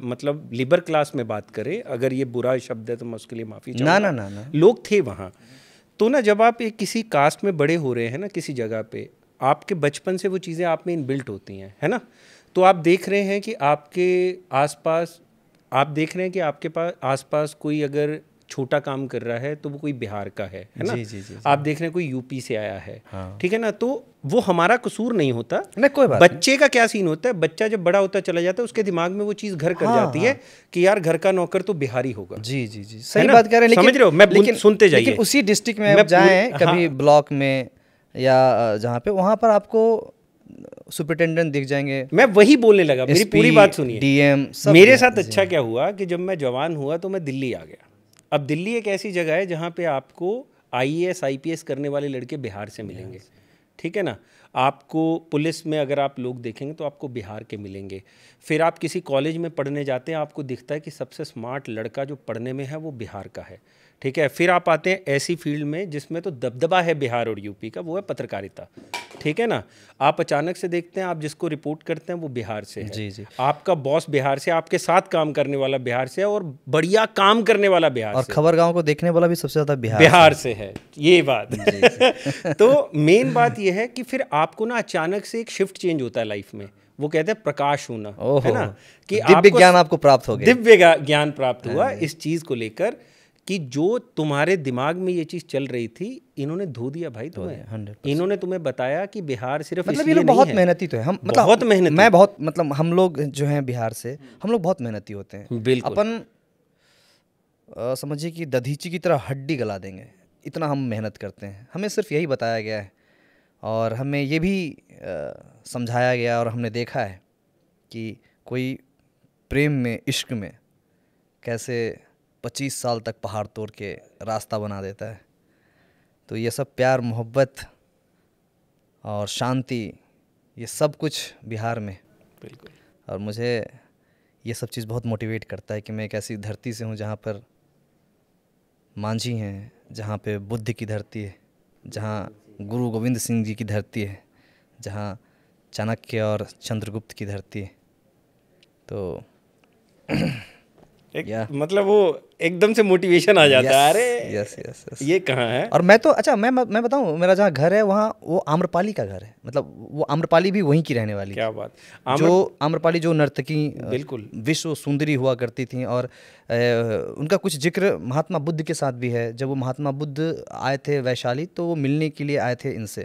Speaker 2: मतलब लिबर क्लास में बात करें, अगर ये बुरा शब्द है तो मैं उसके लिए माफ़ी चाहूँगा,
Speaker 1: ना,
Speaker 2: लोग थे वहाँ। तो ना, जब आप एक किसी कास्ट में बड़े हो रहे हैं ना, किसी जगह पे, आपके बचपन से वो चीज़ें आप में इनबिल्ट होती हैं, है ना। तो आप देख रहे हैं कि आपके आसपास, आप देख रहे हैं कि आपके पास आसपास कोई अगर छोटा काम कर रहा है तो वो कोई बिहार का है ना।
Speaker 1: जी।
Speaker 2: आप देख रहे हैं कोई यूपी से आया है,
Speaker 1: हाँ।
Speaker 2: ठीक है ना। तो वो हमारा कसूर नहीं होता,
Speaker 1: नहीं, कोई बात
Speaker 2: बच्चे का क्या सीन होता है, बच्चा जब बड़ा होता चला जाता है, उसके दिमाग में वो चीज़ घर कर जाती है कि यार घर का नौकर तो बिहारी होगा।
Speaker 1: जी, सही बात कह रहे हैं,
Speaker 2: समझ रहे हो, मैं सुनते जाइए।
Speaker 1: लेकिन उसी डिस्ट्रिक्ट में जाएं कभी ब्लॉक में या जहाँ पे, वहाँ पर आपको सुपरिटेंडेंट दिख जाएंगे।
Speaker 2: मैं वही बोलने लगा, मेरी पूरी बात सुनिए।
Speaker 1: DM
Speaker 2: मेरे साथ अच्छा क्या हुआ कि जब मैं जवान हुआ तो मैं दिल्ली आ गया। अब दिल्ली एक ऐसी जगह है जहाँ पे आपको IAS IPS करने वाले लड़के बिहार से मिलेंगे, ठीक है ना। आपको पुलिस में अगर आप लोग देखेंगे तो आपको बिहार के मिलेंगे। फिर आप किसी कॉलेज में पढ़ने जाते हैं, आपको दिखता है कि सबसे स्मार्ट लड़का जो पढ़ने में है वो बिहार का है, ठीक है। फिर आप आते हैं ऐसी फील्ड में जिसमें तो दबदबा है बिहार और यूपी का, वो है पत्रकारिता, ठीक है ना। आप अचानक से देखते हैं, आप जिसको रिपोर्ट करते हैं वो बिहार से है।
Speaker 1: जी।
Speaker 2: आपका बॉस बिहार से, आपके साथ काम करने वाला बिहार से है, और बढ़िया काम करने वाला बिहार
Speaker 1: और
Speaker 2: से,
Speaker 1: खबर गांव को देखने वाला भी सबसे ज़्यादा
Speaker 2: बिहार से है, ये बात। तो मेन बात ये है कि फिर आपको ना अचानक से एक शिफ्ट चेंज होता है लाइफ में, वो कहते हैं प्रकाश होना, है ना, कि
Speaker 1: दिव्य ज्ञान आपको प्राप्त हो गया।
Speaker 2: दिव्य ज्ञान प्राप्त हुआ इस चीज़ को लेकर कि जो तुम्हारे दिमाग में ये चीज़ चल रही थी, इन्होंने धो दिया भाई तुम्हें। इन्होंने तुम्हें बताया कि बिहार सिर्फ
Speaker 1: मतलब ये लोग बहुत मेहनती तो है, हम मतलब
Speaker 2: बहुत मेहनती,
Speaker 1: मैं बहुत, मतलब हम लोग जो हैं बिहार से, हम लोग बहुत मेहनती होते हैं।
Speaker 2: बिल्कुल,
Speaker 1: अपन समझिए कि दधीची की तरह हड्डी गला देंगे, इतना हम मेहनत करते हैं। हमें सिर्फ यही बताया गया है, और हमें ये भी समझाया गया, और हमने देखा है कि कोई प्रेम में, इश्क में कैसे 25 साल तक पहाड़ तोड़ के रास्ता बना देता है। तो ये सब प्यार, मोहब्बत और शांति, ये सब कुछ बिहार में।
Speaker 2: बिल्कुल।
Speaker 1: और मुझे ये सब चीज़ बहुत मोटिवेट करता है कि मैं एक ऐसी धरती से हूँ जहाँ पर मांझी हैं, जहाँ पे बुद्ध की धरती है, जहाँ गुरु गोविंद सिंह जी की धरती है, जहाँ चाणक्य और चंद्रगुप्त की धरती है। तो
Speaker 2: मतलब वो एकदम से मोटिवेशन आ जाता है, अरे
Speaker 1: यस यस यस।
Speaker 2: ये कहाँ है।
Speaker 1: और मैं तो अच्छा मैं बताऊं, मेरा जहाँ घर है वहाँ वो आम्रपाली का घर है, मतलब वो आम्रपाली भी वहीं की रहने वाली
Speaker 2: क्या
Speaker 1: थी।
Speaker 2: बात।
Speaker 1: जो आम्रपाली जो नर्तकी
Speaker 2: बिल्कुल
Speaker 1: विश्व सुंदरी हुआ करती थी, और उनका कुछ जिक्र महात्मा बुद्ध के साथ भी है। जब वो महात्मा बुद्ध आए थे वैशाली, तो वो मिलने के लिए आए थे इनसे,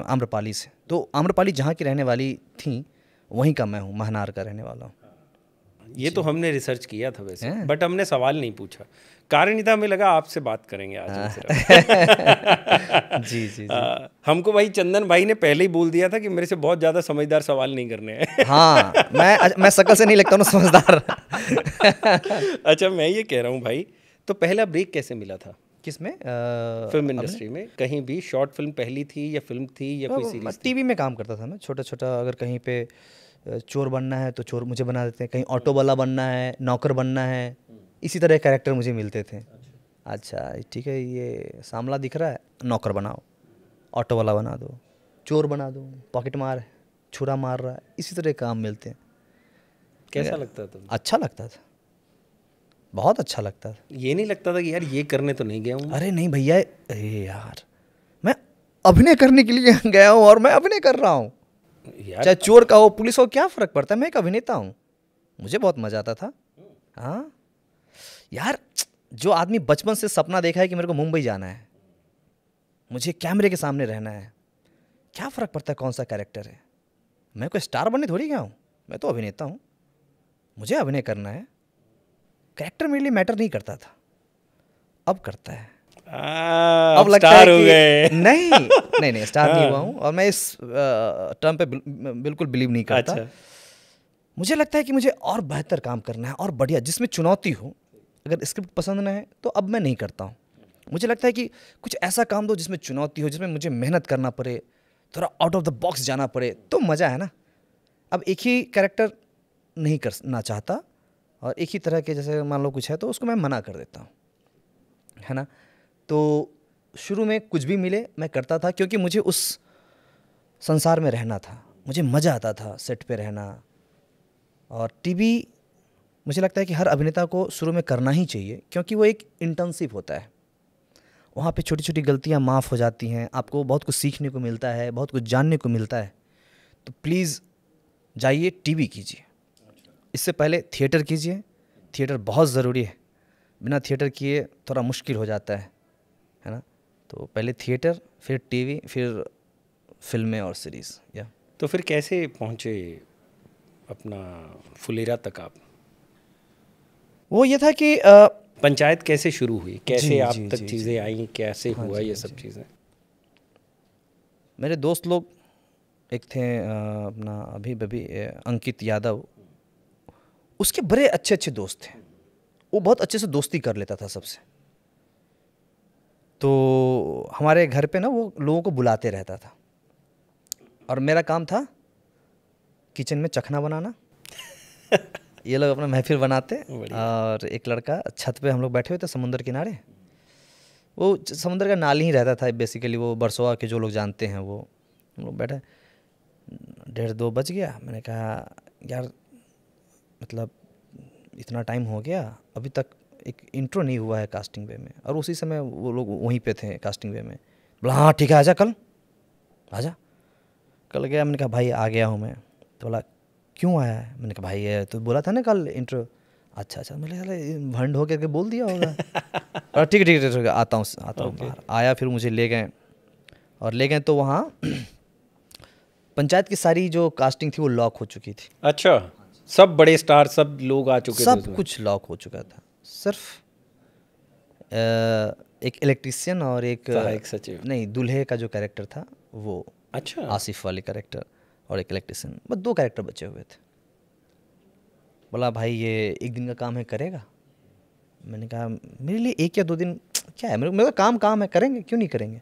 Speaker 1: आम्रपाली से। तो आम्रपाली जहाँ की रहने वाली थी, वहीं का मैं हूँ, महनार का रहने वाला हूँ।
Speaker 2: ये तो हमने रिसर्च किया था वैसे,
Speaker 1: हैं?
Speaker 2: बट हमने सवाल नहीं पूछा, कारण नहीं था, हमें लगा आपसे बात करेंगे आज हम सिर्फ।
Speaker 1: जी जी जी।
Speaker 2: हमको भाई चंदन भाई ने पहले ही बोल दिया था कि मेरे से बहुत ज़्यादा समझदार सवाल नहीं करने हैं।
Speaker 1: हाँ, मैं शकल से नहीं लगता हूँ समझदार।
Speaker 2: अच्छा, मैं ये कह रहा हूँ भाई, तो पहला ब्रेक कैसे मिला था
Speaker 1: किसमें?
Speaker 2: फिल्म इंडस्ट्री में? कहीं भी शॉर्ट फिल्म पहली थी या फिल्म थी या कोई सीरीज थी?
Speaker 1: टीवी में काम करता था मैं, छोटा छोटा। अगर कहीं पे चोर बनना है तो चोर मुझे बना देते हैं, कहीं ऑटो वाला बनना है, नौकर बनना है, इसी तरह के कैरेक्टर मुझे मिलते थे। अच्छा ठीक है, ये सांवला दिख रहा है, नौकर बनाओ, ऑटो वाला बना दो, चोर बना दो, पॉकेट मार, छुरा मार रहा है, इसी तरह के काम मिलते हैं।
Speaker 2: कैसा लगता था?
Speaker 1: अच्छा लगता था, बहुत अच्छा लगता था।
Speaker 2: ये नहीं लगता था कि यार ये करने तो नहीं गया हूँ?
Speaker 1: अरे नहीं भैया, अरे यार, मैं अभिनय करने के लिए गया हूँ और मैं अभिनय कर रहा हूँ। चाहे चोर का हो, पुलिस हो, क्या फ़र्क पड़ता है, मैं एक अभिनेता हूँ। मुझे बहुत मज़ा आता था। हाँ यार, जो आदमी बचपन से सपना देखा है कि मेरे को मुंबई जाना है, मुझे कैमरे के सामने रहना है, क्या फ़र्क पड़ता है कौन सा कैरेक्टर है। मैं कोई स्टार बनने थोड़ी गया हूँ, मैं तो अभिनेता हूँ, मुझे अभिनय करना है। कैरेक्टर मेरे लिए मैटर नहीं करता था, अब करता है।
Speaker 2: अब लगता है कि
Speaker 1: नहीं स्टार नहीं हुआ हूँ, और मैं इस टर्म पे बिल्कुल बिलीव नहीं करता।
Speaker 2: अच्छा।
Speaker 1: मुझे लगता है कि मुझे और बेहतर काम करना है, और बढ़िया, जिसमें चुनौती हो। अगर स्क्रिप्ट पसंद ना है तो अब मैं नहीं करता हूँ। मुझे लगता है कि कुछ ऐसा काम दो जिसमें चुनौती हो, जिसमें मुझे मेहनत करना पड़े, थोड़ा आउट ऑफ द बॉक्स जाना पड़े, तो मज़ा है ना। अब एक ही कैरेक्टर नहीं करना चाहता, और एक ही तरह के, जैसे मान लो कुछ है तो उसको मैं मना कर देता हूँ, है ना। तो शुरू में कुछ भी मिले मैं करता था, क्योंकि मुझे उस संसार में रहना था, मुझे मज़ा आता था सेट पे रहना। और टीवी, मुझे लगता है कि हर अभिनेता को शुरू में करना ही चाहिए, क्योंकि वो एक इंटर्नशिप होता है। वहाँ पे छोटी छोटी गलतियाँ माफ़ हो जाती हैं, आपको बहुत कुछ सीखने को मिलता है, बहुत कुछ जानने को मिलता है। तो प्लीज़ जाइए, टीवी कीजिए, इससे पहले थिएटर कीजिए। थिएटर बहुत ज़रूरी है, बिना थिएटर किए थोड़ा मुश्किल हो जाता है ना। तो पहले थिएटर, फिर टीवी, फिर फिल्में और सीरीज़। या
Speaker 2: तो फिर कैसे पहुँचे अपना फुलेरा तक आप?
Speaker 1: वो ये था कि
Speaker 2: पंचायत कैसे शुरू हुई, कैसे
Speaker 1: जी,
Speaker 2: आप
Speaker 1: जी,
Speaker 2: तक
Speaker 1: जी,
Speaker 2: चीज़ें आई, कैसे
Speaker 1: हाँ
Speaker 2: हुआ
Speaker 1: जी,
Speaker 2: ये
Speaker 1: हाँ
Speaker 2: सब
Speaker 1: जी।
Speaker 2: चीज़ें?
Speaker 1: मेरे दोस्त लोग एक थे, अपना अभी अंकित यादव, उसके बड़े अच्छे अच्छे दोस्त थे, वो बहुत अच्छे से दोस्ती कर लेता था सबसे। तो हमारे घर पे ना वो लोगों को बुलाते रहता था, और मेरा काम था किचन में चखना बनाना। ये लोग अपना महफिल बनाते, और एक लड़का छत पे, हम लोग बैठे हुए थे समुंदर किनारे, वो समुंदर का नाली ही रहता था बेसिकली, वो बरसोआ के जो लोग जानते हैं, वो हम लोग बैठे, 1:30-2 बज गया। मैंने कहा यार, मतलब इतना टाइम हो गया, अभी तक एक इंट्रो नहीं हुआ है कास्टिंग वे में। और उसी समय वो लोग वहीं पे थे कास्टिंग वे में। बोला हाँ ठीक है, आजा कल, आजा। कल गया, मैंने कहा भाई आ गया हूँ मैं। तो बोला क्यों आया है? मैंने कहा भाई ये तो बोला था ना कल इंट्रो। अच्छा, मैंने भंड हो करके बोल दिया होगा। और ठीक है आता हूँ बाहर। आया, फिर मुझे ले गए, और ले गए तो वहाँ पंचायत की सारी जो कास्टिंग थी वो लॉक हो चुकी थी।
Speaker 2: अच्छा, सब बड़े स्टार, सब लोग आ चुके थे
Speaker 1: सब
Speaker 2: उसमें?
Speaker 1: कुछ लॉक हो चुका था, सिर्फ एक इलेक्ट्रिशियन और एक
Speaker 2: सहायक सचिव,
Speaker 1: नहीं, दूल्हे का जो कैरेक्टर था वो,
Speaker 2: अच्छा,
Speaker 1: आसिफ वाले कैरेक्टर, और एक इलेक्ट्रिशियन, बस 2 कैरेक्टर बचे हुए थे। बोला भाई ये 1 दिन का काम है, करेगा? मैंने कहा मेरे लिए 1 या 2 दिन क्या है, मेरा काम है, करेंगे, क्यों नहीं करेंगे।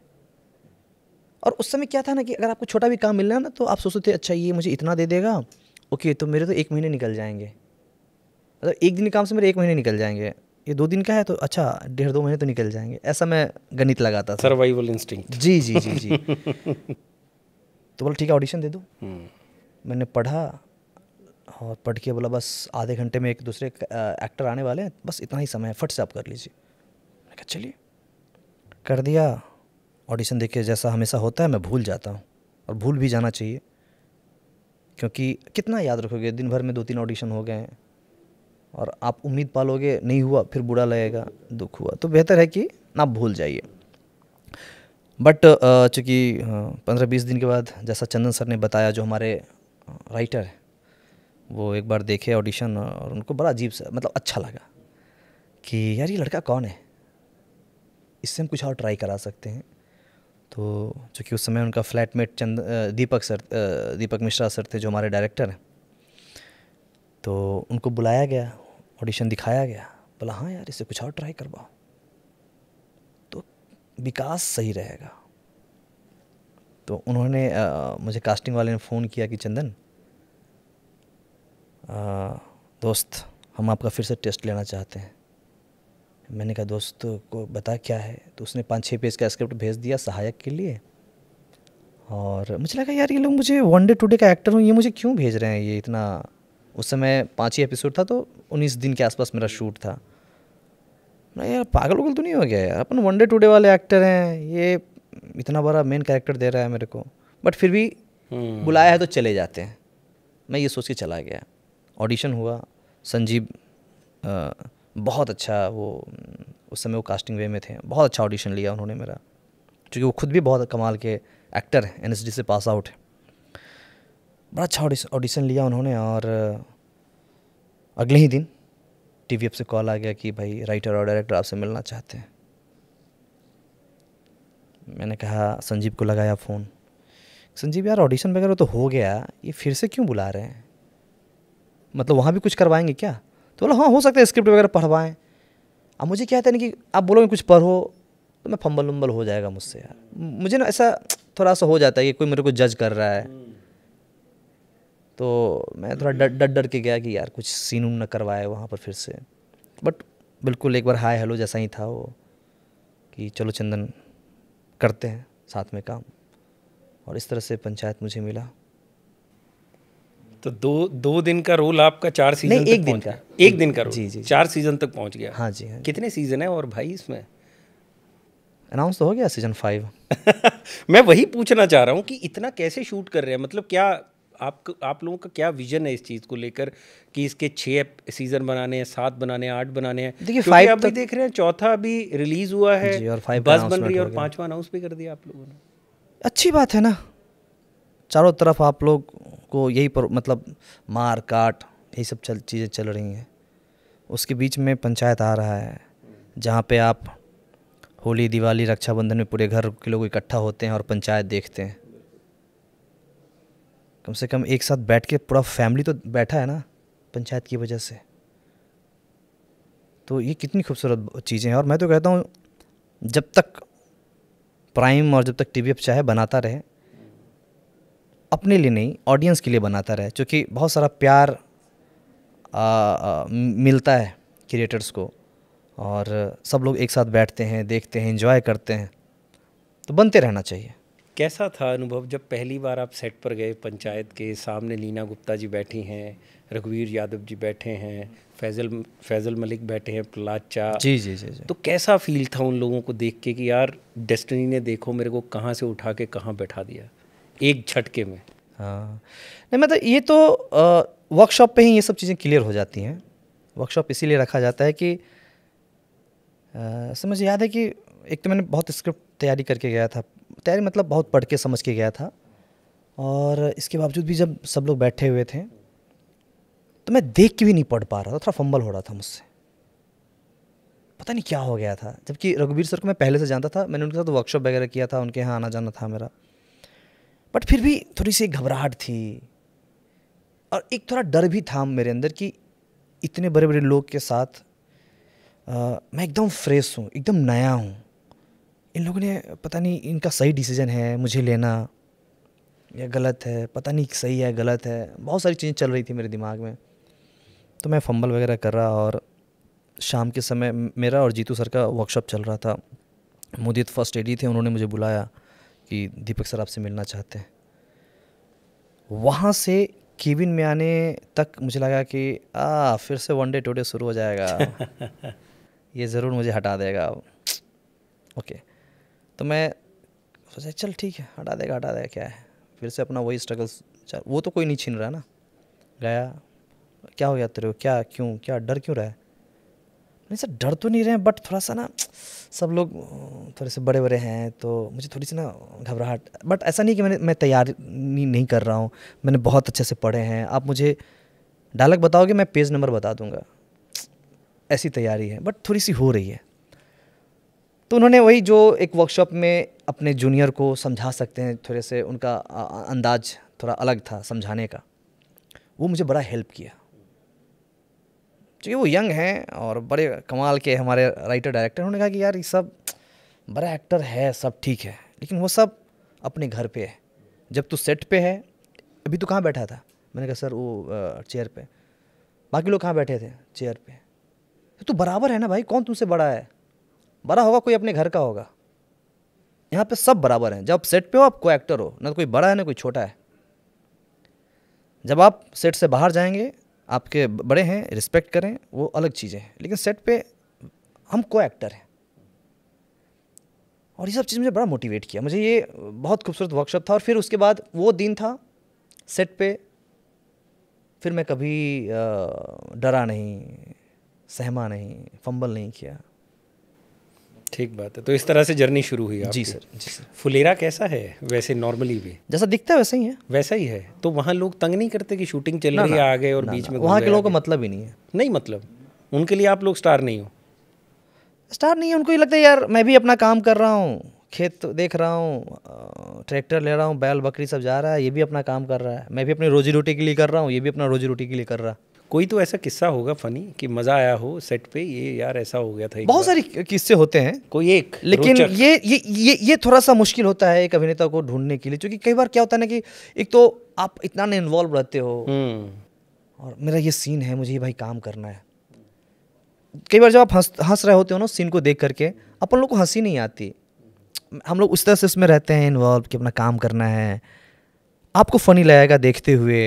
Speaker 1: और उस समय क्या था ना कि अगर आपको छोटा भी काम मिल रहा है ना, तो आप सोचते थे अच्छा ये मुझे इतना दे देगा, ओके, तो मेरे तो 1 महीने निकल जाएंगे, मतलब 1 दिन काम से मेरे 1 महीने निकल जाएंगे। ये 2 दिन का है तो अच्छा 1.5-2 महीने तो निकल जाएंगे, ऐसा मैं गणित लगाता था।
Speaker 2: Survival instinct.
Speaker 1: जी। तो बोला ठीक है, ऑडिशन दे दो। मैंने पढ़ा, और पढ़ के बोला बस आधे घंटे में एक दूसरे एक्टर आने वाले हैं, बस इतना ही समय है, फट से आप कर लीजिए। मैंने कहा चलिए, कर दिया। ऑडिशन देख के जैसा हमेशा होता है मैं भूल जाता हूँ, और भूल भी जाना चाहिए, क्योंकि कितना याद रखोगे, दिन भर में 2-3 ऑडिशन हो गए हैं और आप उम्मीद पालोगे नहीं हुआ फिर बुरा लगेगा, दुख हुआ, तो बेहतर है कि ना भूल जाइए। बट चूँकि 15-20 दिन के बाद जैसा चंदन सर ने बताया, जो हमारे राइटर है, वो एक बार देखे ऑडिशन और उनको बड़ा अजीब सा, मतलब अच्छा लगा कि यार ये लड़का कौन है, इससे हम कुछ और ट्राई करा सकते हैं। तो चूँकि उस समय उनका फ्लैटमेट दीपक मिश्रा सर थे, जो हमारे डायरेक्टर हैं, तो उनको बुलाया गया, ऑडिशन दिखाया गया, बोला हाँ यार इससे कुछ और ट्राई करवाओ तो विकास सही रहेगा। तो उन्होंने मुझे कास्टिंग वाले ने फ़ोन किया कि चंदन दोस्त, हम आपका फिर से टेस्ट लेना चाहते हैं। मैंने कहा दोस्त को बता क्या है, तो उसने 5-6 पेज का स्क्रिप्ट भेज दिया सहायक के लिए। और मुझे लगा यार ये लोग, मुझे वन डे टुडे का एक्टर हूँ, ये मुझे क्यों भेज रहे हैं ये इतना। उस समय 5 ही एपिसोड था, तो 19 दिन के आसपास मेरा शूट था। ना यार पागल उगल तो नहीं हो गया यार, अपन वन डे टुडे वाले एक्टर हैं, ये इतना बड़ा मेन कैरेक्टर दे रहा है मेरे को। बट फिर भी बुलाया है तो चले जाते हैं, मैं ये सोच के चला गया। ऑडिशन हुआ, संजीव बहुत अच्छा, वो उस समय वो कास्टिंग वे में थे, बहुत अच्छा ऑडिशन लिया उन्होंने मेरा, क्योंकि वो खुद भी बहुत कमाल के एक्टर हैं, NSD से पास आउट है। बड़ा अच्छा ऑडिशन लिया उन्होंने, और अगले ही दिन TVF से कॉल आ गया कि भाई राइटर और डायरेक्टर आपसे मिलना चाहते हैं। मैंने कहा, संजीव को लगाया फ़ोन, संजीव यार ऑडिशन वगैरह तो हो गया, ये फिर से क्यों बुला रहे हैं, मतलब वहाँ भी कुछ करवाएंगे क्या? तो बोला हाँ हो सकता है स्क्रिप्ट वगैरह पढ़वाएं। अब मुझे क्या था नहीं कि आप बोलोगे कुछ पढ़ो तो मैं फंबल वंबल हो जाएगा मुझसे यार, मुझे ना ऐसा थोड़ा सा हो जाता है कि कोई मेरे को जज कर रहा है, तो मैं थोड़ा डर के गया कि यार कुछ सीन न करवाए वहाँ पर फिर से। बट बिल्कुल एक बार हाय हेलो जैसा ही था वो, कि चलो चंदन करते हैं साथ में काम, और इस तरह से पंचायत मुझे मिला।
Speaker 2: तो दो दिन का रोल आपका 4 सीजन
Speaker 1: नहीं, एक दिन का,
Speaker 2: एक दिन का रोल
Speaker 1: जी
Speaker 2: 4 सीजन तक पहुंच गया।
Speaker 1: हाँ जी, हाँ।
Speaker 2: कितने सीजन है और भाई इसमें?
Speaker 1: अनाउंस तो हो गया सीजन 5।
Speaker 2: मैं वही पूछना चाह रहा हूँ कि इतना कैसे शूट कर रहे हैं, मतलब क्या आप लोगों का क्या विजन है इस चीज़ को लेकर कि इसके 6 सीजन बनाने हैं, 7 बनाने हैं, 8 बनाने हैं?
Speaker 1: देखिए
Speaker 2: 5
Speaker 1: तक
Speaker 2: अभी देख रहे हैं, 4था अभी रिलीज हुआ है
Speaker 1: जी, और 5
Speaker 2: बस बन रही है, और 5वां अनाउंस भी कर दिया आप लोगों ने।
Speaker 1: अच्छी बात है ना, चारों तरफ आप लोग को यही मतलब मार काट यही सब चीज़ें चल रही हैं, उसके बीच में पंचायत आ रहा है, जहाँ पे आप होली दिवाली रक्षाबंधन में पूरे घर के लोग इकट्ठा होते हैं और पंचायत देखते हैं। कम से कम एक साथ बैठ के पूरा फैमिली तो बैठा है ना पंचायत की वजह से, तो ये कितनी खूबसूरत चीज़ें हैं। और मैं तो कहता हूँ जब तक प्राइम और जब तक TVF चाहे बनाता रहे, अपने लिए नहीं ऑडियंस के लिए बनाता रहे, क्योंकि बहुत सारा प्यार मिलता है क्रिएटर्स को, और सब लोग एक साथ बैठते हैं, देखते हैं, एंजॉय करते हैं, तो बनते रहना चाहिए।
Speaker 2: कैसा था अनुभव जब पहली बार आप सेट पर गए पंचायत के? सामने लीना गुप्ता जी बैठी हैं, रघुवीर यादव जी बैठे हैं, फैज़ल मलिक बैठे हैं, प्रहलाद चा।
Speaker 1: जी।
Speaker 2: तो कैसा फील था उन लोगों को देख के कि यार डेस्टिनी ने देखो मेरे को कहाँ से उठा के कहाँ बैठा दिया एक झटके में?
Speaker 1: हाँ, नहीं मतलब ये तो वर्कशॉप पे ही ये सब चीज़ें क्लियर हो जाती हैं। वर्कशॉप इसीलिए रखा जाता है कि समझ याद है कि एक तो मैंने बहुत स्क्रिप्ट तैयारी करके गया था, तैयारी मतलब बहुत पढ़ के समझ के गया था, और इसके बावजूद भी जब सब लोग बैठे हुए थे तो मैं देख के भी नहीं पढ़ पा रहा था, थोड़ा फंबल हो रहा था मुझसे, पता नहीं क्या हो गया था। जबकि रघुवीर सर को मैं पहले से जानता था, मैंने उनके साथ वर्कशॉप वगैरह किया था, उनके यहाँ आना जाना था मेरा, बट फिर भी थोड़ी सी घबराहट थी और एक थोड़ा डर भी था मेरे अंदर कि इतने बड़े बड़े लोग के साथ मैं एकदम फ्रेश हूँ, एकदम नया हूँ, इन लोगों ने पता नहीं इनका सही डिसीजन है मुझे लेना या गलत है, पता नहीं सही है गलत है, बहुत सारी चीज़ें चल रही थी मेरे दिमाग में। तो मैं फंबल वगैरह कर रहा, और शाम के समय मेरा और जीतू सर का वर्कशॉप चल रहा था। मुदीत फर्स्ट एडी थे, उन्होंने मुझे बुलाया कि दीपक सर आपसे मिलना चाहते हैं। वहाँ से केबिन में आने तक मुझे लगा कि फिर से वनडे टूडे शुरू हो जाएगा, ये ज़रूर मुझे हटा देगा अब। ओके, तो मैं सोचा चल ठीक है, हटा देगा क्या है, फिर से अपना वही स्ट्रगल, वो तो कोई नहीं छीन रहा ना। गया, क्या हो गया तेरे को, क्या क्यों, क्या डर क्यों रहा है? नहीं सर डर तो नहीं रहे हैं, बट थोड़ा सा ना सब लोग थोड़े से बड़े बड़े हैं तो मुझे थोड़ी सी ना घबराहट। बट ऐसा नहीं कि मैं तैयारी नहीं कर रहा हूँ, मैंने बहुत अच्छे से पढ़े हैं, आप मुझे डायलॉग बताओगे मैं पेज नंबर बता दूंगा, ऐसी तैयारी है, बट थोड़ी सी हो रही है। तो उन्होंने वही जो एक वर्कशॉप में अपने जूनियर को समझा सकते हैं, थोड़े से उनका अंदाज थोड़ा अलग था समझाने का, वो मुझे बड़ा हेल्प किया। क्योंकि वो यंग हैं और बड़े कमाल के हमारे राइटर डायरेक्टर, उन्होंने कहा कि यार ये सब बड़ा एक्टर है, सब ठीक है, लेकिन वो सब अपने घर पे है, जब तू सेट पे है। अभी तू कहाँ बैठा था? मैंने कहा सर वो चेयर पे। बाकी लोग कहाँ बैठे थे? चेयर पे। तो तू बराबर है ना भाई, कौन तुमसे बड़ा है? बड़ा होगा कोई अपने घर का होगा, यहाँ पे सब बराबर हैं। जब सेट पे हो आप को एक्टर हो, ना तो कोई बड़ा है ना कोई छोटा है। जब आप सेट से बाहर जाएंगे, आपके बड़े हैं, रिस्पेक्ट करें, वो अलग चीज़ें हैं, लेकिन सेट पे हम को एक्टर हैं। और ये सब चीज़ मुझे बड़ा मोटिवेट किया। मुझे ये बहुत खूबसूरत वर्कशॉप था। और फिर उसके बाद वो दिन था सेट पे, फिर मैं कभी डरा नहीं, सहमा नहीं, फंबल नहीं किया।
Speaker 2: ठीक बात है। तो इस तरह से जर्नी शुरू हुई आपकी।
Speaker 1: जी सर, जी सर।
Speaker 2: फुलेरा कैसा है वैसे नॉर्मली भी?
Speaker 1: जैसा दिखता है वैसा ही है।
Speaker 2: वैसा ही है। तो वहाँ लोग तंग नहीं करते कि शूटिंग चल रही है आ गए और बीच में?
Speaker 1: वहाँ के लोगों का मतलब ही नहीं है।
Speaker 2: नहीं मतलब उनके लिए आप लोग स्टार नहीं हो?
Speaker 1: स्टार नहीं है, उनको ये लगता है यार मैं भी अपना काम कर रहा हूँ, खेत देख रहा हूँ, ट्रैक्टर ले रहा हूँ, बैल बकरी सब जा रहा है, ये भी अपना काम कर रहा है, मैं भी अपनी रोजी रोटी के लिए कर रहा हूँ, ये भी अपना रोजी रोटी के लिए कर रहा है।
Speaker 2: कोई तो ऐसा किस्सा होगा फनी कि मज़ा आया हो सेट पे, ये यार ऐसा हो गया था?
Speaker 1: बहुत सारी किस्से होते हैं,
Speaker 2: कोई एक,
Speaker 1: लेकिन ये थोड़ा सा मुश्किल होता है एक अभिनेता को ढूंढने के लिए, क्योंकि कई बार क्या होता है ना कि एक तो आप इतना ना इन्वॉल्व रहते हो, और मेरा ये सीन है, मुझे ये भाई काम करना है। कई बार जब आप हंस रहे होते हो ना सीन को देख करके, अपन लोग को हंसी नहीं आती। हम लोग उस तरह से उसमें रहते हैं इन्वॉल्व कि अपना काम करना है। आपको फ़नी लगेगा देखते हुए,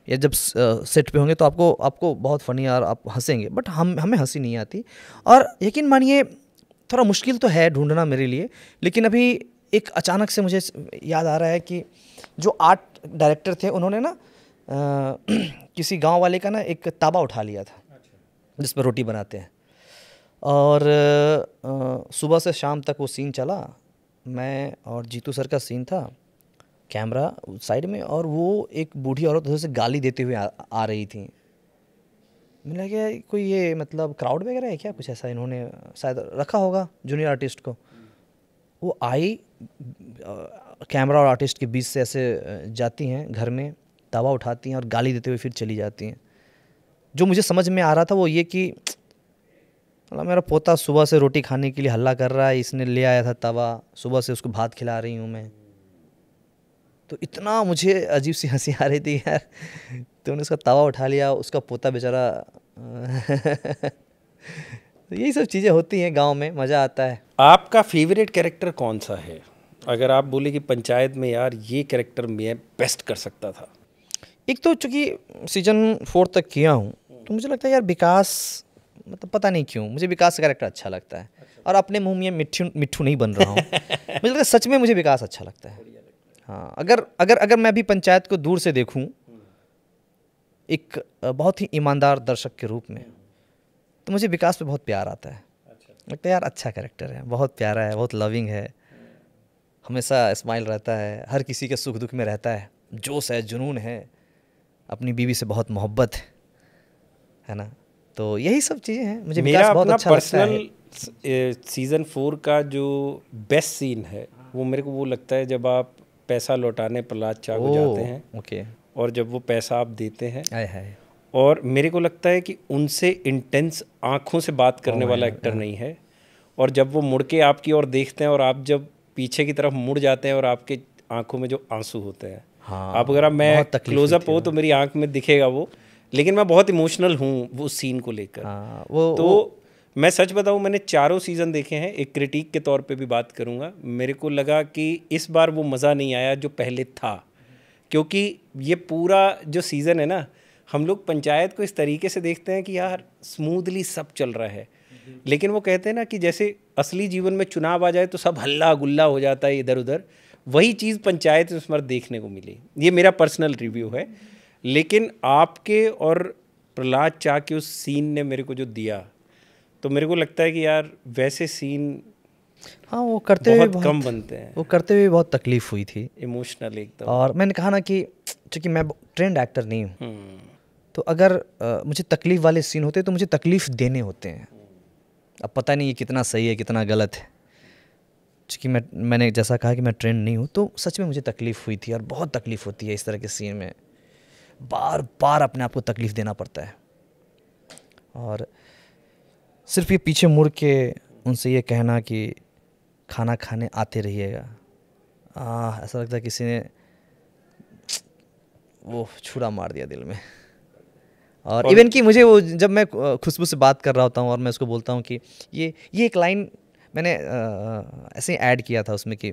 Speaker 1: या जब सेट पे होंगे तो आपको बहुत फ़नी और आप हंसेंगे, बट हमें हंसी नहीं आती। और यकीन मानिए थोड़ा मुश्किल तो है ढूंढना मेरे लिए। लेकिन अभी एक अचानक से मुझे याद आ रहा है कि जो आर्ट डायरेक्टर थे उन्होंने ना किसी गांव वाले का ना एक ताबा उठा लिया था जिस पर रोटी बनाते हैं, और सुबह से शाम तक वो सीन चला। मैं और जीतू सर का सीन था, कैमरा साइड में, और वो एक बूढ़ी औरत उधर से गाली देते हुए आ रही थी। मैंने लगा कोई ये मतलब क्राउड वगैरह है क्या, कुछ ऐसा इन्होंने शायद रखा होगा जूनियर आर्टिस्ट को। वो आई कैमरा और आर्टिस्ट के बीच से ऐसे जाती हैं घर में, तवा उठाती हैं और गाली देते हुए फिर चली जाती हैं। जो मुझे समझ में आ रहा था वो ये कि मेरा पोता सुबह से रोटी खाने के लिए हल्ला कर रहा है, इसने ले आया था तवा, सुबह से उसको भात खिला रही हूँ मैं। तो इतना मुझे अजीब सी हंसी आ रही थी यार, तो उन्होंने उसका तवा उठा लिया, उसका पोता बेचारा तो यही सब चीज़ें होती हैं गांव में, मज़ा आता है।
Speaker 2: आपका फेवरेट कैरेक्टर कौन सा है? अगर आप बोले कि पंचायत में यार ये कैरेक्टर मैं बेस्ट कर सकता था।
Speaker 1: एक तो चूँकि सीजन 4 तक किया हूँ तो मुझे लगता है यार विकास, मतलब पता नहीं क्यों मुझे विकास का कैरेक्टर अच्छा लगता है। और अपने मुंह में मिट्ठू नहीं बन रहा हूँ मुझे लगता है सच में मुझे विकास अच्छा लगता है। हाँ, अगर मैं भी पंचायत को दूर से देखूं एक बहुत ही ईमानदार दर्शक के रूप में, तो मुझे विकास पे बहुत प्यार आता है। लगता है यार अच्छा कैरेक्टर है, बहुत प्यारा है, बहुत लविंग है, हमेशा स्माइल रहता है, हर किसी के सुख दुख में रहता है, जोश है, जुनून है, अपनी बीवी से बहुत मोहब्बत है ना। तो यही सब चीज़ें हैं, मुझे विकास बहुत अच्छा लगता है।
Speaker 2: सीज़न 4 का जो बेस्ट सीन है वो मेरे को वो लगता है जब आप पैसा लौटाने प्रहलाद चा को जाते हैं।
Speaker 1: ओके।
Speaker 2: और जब वो पैसा आप देते हैं,
Speaker 1: आय हाय,
Speaker 2: और मेरे को लगता है कि उनसे इंटेंस आँखों से बात करने वाला एक्टर नहीं है। और जब वो मुड़ के आपकी ओर देखते हैं और आप जब पीछे की तरफ मुड़ जाते हैं और आपके आंखों में जो आंसू होते हैं,
Speaker 1: हाँ,
Speaker 2: आप अगर मैं क्लोजअप हो तो मेरी आंख में दिखेगा वो, लेकिन मैं बहुत इमोशनल हूँ वो सीन को लेकर।
Speaker 1: हाँ,
Speaker 2: मैं सच बताऊँ, मैंने 4 सीज़न देखे हैं, एक क्रिटिक के तौर पे भी बात करूँगा। मेरे को लगा कि इस बार वो मज़ा नहीं आया जो पहले था, क्योंकि ये पूरा जो सीज़न है ना, हम लोग पंचायत को इस तरीके से देखते हैं कि यार स्मूथली सब चल रहा है, लेकिन वो कहते हैं ना कि जैसे असली जीवन में चुनाव आ जाए तो सब हल्ला गुल्ला हो जाता है इधर उधर, वही चीज़ पंचायत में इस बार देखने को मिली। ये मेरा पर्सनल रिव्यू है, लेकिन आपके और प्रहलाद चा के उस सीन ने मेरे को जो दिया, तो मेरे को लगता है कि यार वैसे सीन
Speaker 1: हाँ वो करते हुए
Speaker 2: बहुत कम बनते हैं।
Speaker 1: वो करते हुए बहुत तकलीफ हुई थी,
Speaker 2: इमोशनल एकदम।
Speaker 1: और मैंने कहा ना कि चूँकि मैं ट्रेंड एक्टर नहीं हूँ, तो अगर मुझे तकलीफ वाले सीन होते तो मुझे तकलीफ देने होते हैं। अब पता नहीं ये कितना सही है कितना गलत है, क्योंकि मैंने जैसा कहा कि मैं ट्रेंड नहीं हूँ, तो सच में मुझे तकलीफ़ हुई थी और बहुत तकलीफ़ होती है इस तरह के सीन में, बार बार अपने आप को तकलीफ़ देना पड़ता है। और सिर्फ ये पीछे मुड़ के उनसे ये कहना कि खाना खाने आते रहिएगा, ऐसा लगता है किसी ने वो छुरा मार दिया दिल में। और इवन कि मुझे वो जब मैं खुशबू से बात कर रहा होता हूँ और मैं उसको बोलता हूँ कि ये एक लाइन मैंने ऐसे ही ऐड किया था उसमें कि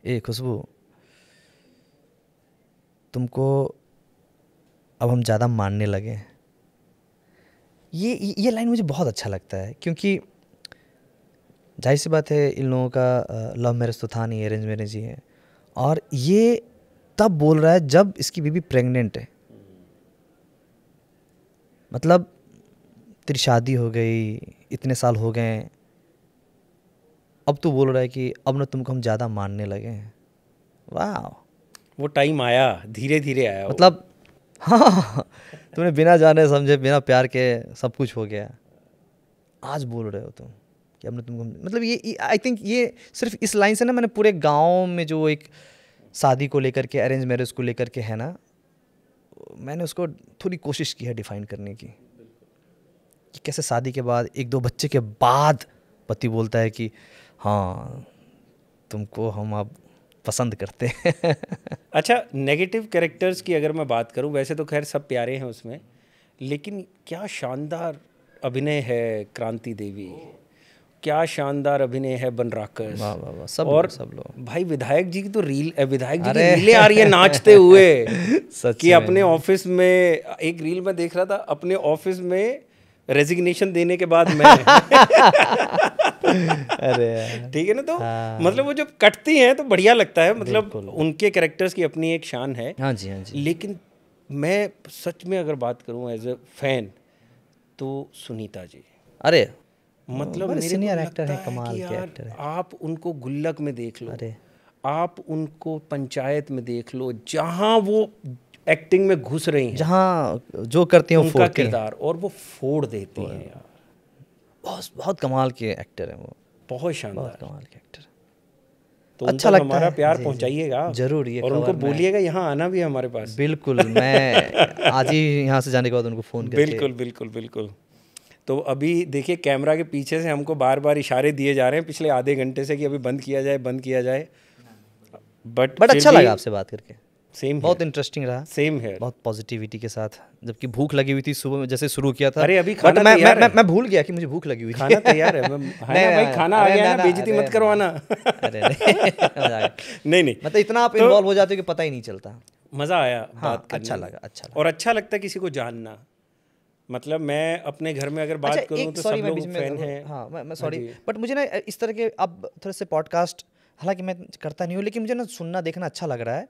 Speaker 1: ए खुशबू, तुमको अब हम ज़्यादा मानने लगे। ये लाइन मुझे बहुत अच्छा लगता है, क्योंकि जाहिर सी बात है इन लोगों का लव मैरिज तो था नहीं, अरेंज मैरिज ही है, और ये तब बोल रहा है जब इसकी बीवी प्रेग्नेंट है। मतलब तेरी शादी हो गई, इतने साल हो गए, अब तू बोल रहा है कि अब ना तुमको हम ज़्यादा मानने लगे हैं। वाह,
Speaker 2: वो टाइम आया, धीरे धीरे आया।
Speaker 1: मतलब हाँ, तूने बिना जाने समझे बिना प्यार के सब कुछ हो गया, आज बोल रहे हो तुम कि अब ना तुमको, मतलब ये आई थिंक ये सिर्फ इस लाइन से ना मैंने पूरे गांव में जो एक शादी को लेकर के, अरेंज मैरिज को लेकर के है ना, मैंने उसको थोड़ी कोशिश की है डिफाइन करने की, कि कैसे शादी के बाद 1-2 बच्चे के बाद पति बोलता है कि हाँ तुमको हम अब पसंद करते हैं।
Speaker 2: अच्छा, नेगेटिव कैरेक्टर्स की अगर मैं बात करूं, वैसे तो खैर सब प्यारे हैं उसमें, लेकिन क्या शानदार अभिनय है क्रांति देवी, क्या शानदार अभिनय है बनराकस।
Speaker 1: वाह वाह वाह, सब लोग
Speaker 2: भाई विधायक जी की तो विधायक जी की रीलें आ रही है नाचते हुए
Speaker 1: सच
Speaker 2: कि अपने ऑफिस में, एक रील में देख रहा था, अपने ऑफिस में रेजिग्नेशन देने के बाद मैं
Speaker 1: अरे
Speaker 2: ठीक है ना, तो मतलब वो जब कटती हैं तो बढ़िया लगता है, मतलब उनके कैरेक्टर्स की अपनी एक शान है।
Speaker 1: हाँ जी, हाँ जी।
Speaker 2: लेकिन मैं सच में अगर बात करूं एज ए फैन, तो सुनीता जी,
Speaker 1: अरे
Speaker 2: मतलब मेरे
Speaker 1: सीनियर
Speaker 2: को
Speaker 1: एक्टर
Speaker 2: लगता
Speaker 1: है, कमाल
Speaker 2: कि
Speaker 1: के
Speaker 2: यार
Speaker 1: एक्टर है।
Speaker 2: आप उनको गुल्लक में देख लो,
Speaker 1: अरे
Speaker 2: आप उनको पंचायत में देख लो, जहां वो एक्टिंग में घुस रही हैं,
Speaker 1: जहाँ जो करती हैं वो
Speaker 2: उनका
Speaker 1: फोड़ती हैं।
Speaker 2: किरदार, और वो फोड़ देती हैं यार।
Speaker 1: बहुत बहुत कमाल के एक्टर हैं वो,
Speaker 2: बहुत
Speaker 1: बहुत
Speaker 2: शानदार।
Speaker 1: कमाल के एक्टर।
Speaker 2: तो
Speaker 1: अच्छा
Speaker 2: उन तक
Speaker 1: लगता
Speaker 2: हमारा
Speaker 1: है,
Speaker 2: प्यार
Speaker 1: जी,
Speaker 2: पहुंचाइएगा
Speaker 1: जरूर। ये
Speaker 2: और उनको
Speaker 1: खबर मैं
Speaker 2: बोलिएगा यहाँ आना भी है हमारे पास।
Speaker 1: बिल्कुल, मैं आज ही यहाँ से जाने के बाद उनको फ़ोन करके
Speaker 2: बिल्कुल बिल्कुल बिल्कुल। तो अभी देखिए कैमरा के पीछे से हमको बार बार इशारे दिए जा रहे हैं पिछले आधे घंटे से कि अभी बंद किया जाए, बंद किया जाए, बट
Speaker 1: अच्छा लगा आपसे बात करके,
Speaker 2: सेम
Speaker 1: बहुत इंटरेस्टिंग रहा,
Speaker 2: सेम है।
Speaker 1: बहुत पॉजिटिविटी के साथ, जबकि भूख लगी हुई थी सुबह में जैसे शुरू किया था।
Speaker 2: अरे अभी
Speaker 1: बट
Speaker 2: खाना
Speaker 1: मैं
Speaker 2: तैयार है।
Speaker 1: मैं भूल गया कि मुझे भूख लगी हुई थी।
Speaker 2: खाना तैयार है, है ना भाई, खाना आ गया है ना, बेइज्जती मत करवाना।
Speaker 1: अरे नहीं,
Speaker 2: नहीं
Speaker 1: मतलब इतना आप इन्वॉल्व हो जाते हो कि पता ही नहीं चलता।
Speaker 2: मज़ा आया बात करने
Speaker 1: अच्छा
Speaker 2: में।
Speaker 1: लगा, अच्छा लगा।
Speaker 2: और अच्छा लगता है किसी को जानना, मतलब मैं अपने घर में अगर बात करूं तो सब लोग फैन हैं।
Speaker 1: हाँ, मैं सॉरी, बट मुझे ना इस तरह के अब थोड़े से पॉडकास्ट, हालांकि मैं करता नहीं हूँ, लेकिन मुझे ना सुनना देखना अच्छा लग रहा है,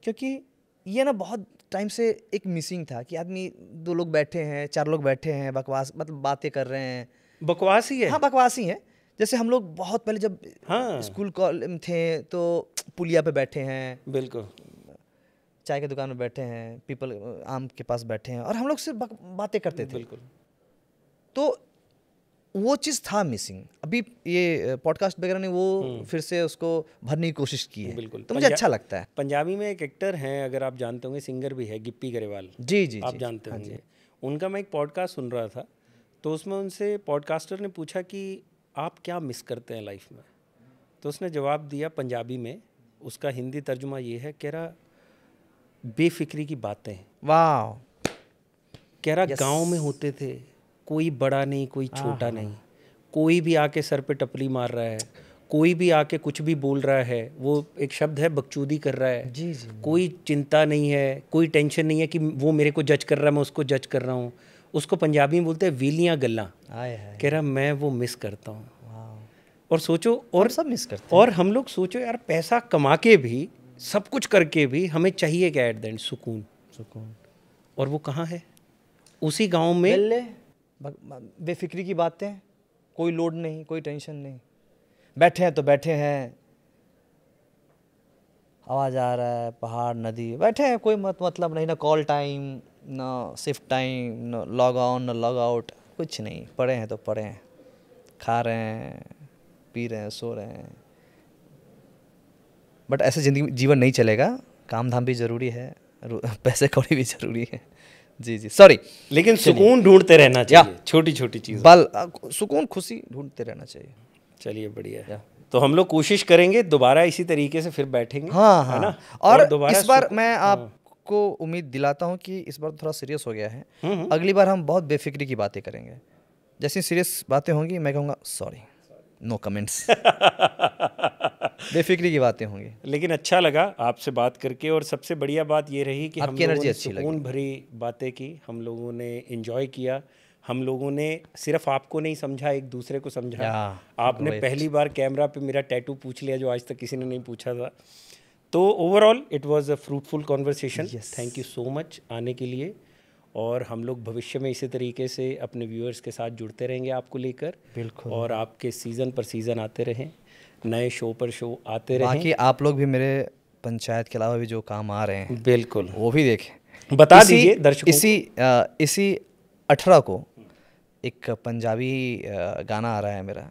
Speaker 1: क्योंकि ये ना बहुत टाइम से एक मिसिंग था कि आदमी 2 लोग बैठे हैं, 4 लोग बैठे हैं, बकवास मतलब बातें कर रहे हैं।
Speaker 2: बकवास ही है।
Speaker 1: हाँ, बकवास ही है। जैसे हम लोग बहुत पहले जब
Speaker 2: हाँ
Speaker 1: स्कूल कॉलेज में थे तो पुलिया पे बैठे हैं,
Speaker 2: बिल्कुल,
Speaker 1: चाय की दुकान में बैठे हैं, पीपल आम के पास बैठे हैं, और हम लोग सिर्फ बातें करते थे।
Speaker 2: बिल्कुल।
Speaker 1: तो वो चीज़ था मिसिंग। अभी ये पॉडकास्ट वगैरह ने वो फिर से उसको भरने की कोशिश की है।
Speaker 2: बिल्कुल।
Speaker 1: तो मुझे अच्छा लगता है।
Speaker 2: पंजाबी में एक एक्टर हैं, अगर आप जानते होंगे, सिंगर भी है, गिप्पी गरेवाल।
Speaker 1: जी जी,
Speaker 2: आप जानते होंगे। उनका मैं एक पॉडकास्ट सुन रहा था, तो उसमें उनसे पॉडकास्टर ने पूछा कि आप क्या मिस करते हैं लाइफ में, तो उसने जवाब दिया पंजाबी में, उसका हिंदी तर्जुमा ये है, कह रहा बेफिक्री की बातें,
Speaker 1: वाह,
Speaker 2: कह रहा गाँव में होते थे, कोई बड़ा नहीं कोई छोटा नहीं, कोई भी आके सर पे टपली मार रहा है, कोई भी आके कुछ भी बोल रहा है, वो एक शब्द है बकचोदी कर रहा है।
Speaker 1: जी जी।
Speaker 2: कोई चिंता नहीं है, कोई टेंशन नहीं है कि वो मेरे को जज कर रहा है, मैं उसको जज कर रहा हूँ। उसको पंजाबी में बोलते हैं वीलियाँ गल्लां।
Speaker 1: आए है।
Speaker 2: कह रहा मैं वो मिस करता हूँ।
Speaker 1: वाह।
Speaker 2: और सोचो, और
Speaker 1: सब मिस करते
Speaker 2: और हम लोग सोचो यार, पैसा कमा के भी, सब कुछ करके भी हमें चाहिए क्या एट द एंड? सुकून।
Speaker 1: सुकून।
Speaker 2: और वो कहाँ है? उसी गांव में।
Speaker 1: वेल्ले बेफिक्री की बातें, कोई लोड नहीं, कोई टेंशन नहीं, बैठे हैं तो बैठे हैं, आवाज़ आ रहा है, पहाड़ नदी, बैठे हैं, कोई मतलब नहीं, ना कॉल टाइम, ना शिफ्ट टाइम, ना लॉग ऑन ना लॉग आउट, कुछ नहीं, पड़े हैं तो पड़े हैं, खा रहे हैं, पी रहे हैं, सो रहे हैं। बट ऐसे ज़िंदगी जीवन नहीं चलेगा, काम धाम भी ज़रूरी है, पैसे कौड़ी भी ज़रूरी है। जी जी, सॉरी।
Speaker 2: लेकिन सुकून ढूंढते रहना चाहिए, छोटी छोटी चीज़।
Speaker 1: सुकून खुशी ढूंढते रहना चाहिए।
Speaker 2: चलिए बढ़िया है। तो हम लोग कोशिश करेंगे दोबारा इसी तरीके से फिर बैठेंगे।
Speaker 1: हाँ
Speaker 2: है ना?
Speaker 1: हाँ। और
Speaker 2: दोबारा
Speaker 1: इस बार मैं आपको उम्मीद दिलाता हूँ कि इस बार थोड़ा सीरियस हो गया है। अगली बार हम बहुत बेफिक्री की बातें करेंगे। जैसी सीरियस बातें होंगी मैं कहूँगा सॉरी, नो कमेंट्स। बेफिक्री की बातें होंगी।
Speaker 2: लेकिन अच्छा लगा आपसे बात करके, और सबसे बढ़िया बात ये रही कि हम
Speaker 1: आपकी
Speaker 2: लोगों
Speaker 1: एनर्जी
Speaker 2: ने
Speaker 1: अच्छी लगी।
Speaker 2: सुकून भरी बातें की, हम लोगों ने एंजॉय किया, हम लोगों ने सिर्फ आपको नहीं समझा, एक दूसरे को समझा। आपने पहली बार कैमरा पे मेरा टैटू पूछ लिया जो आज तक किसी ने नहीं पूछा था। तो overall it was a fruitful conversation. Thank you so much आने के लिए, और हम लोग भविष्य में इसी तरीके से अपने व्यूअर्स के साथ जुड़ते रहेंगे आपको लेकर।
Speaker 1: बिल्कुल।
Speaker 2: और आपके सीज़न पर सीज़न आते रहें, नए शो पर शो आते रहें।
Speaker 1: बाकी आप लोग भी मेरे पंचायत के अलावा भी जो काम आ रहे हैं
Speaker 2: बिल्कुल
Speaker 1: वो भी देखें।
Speaker 2: बता दीजिए दर्शकों
Speaker 1: को। इसी 18 को एक पंजाबी गाना आ रहा है मेरा,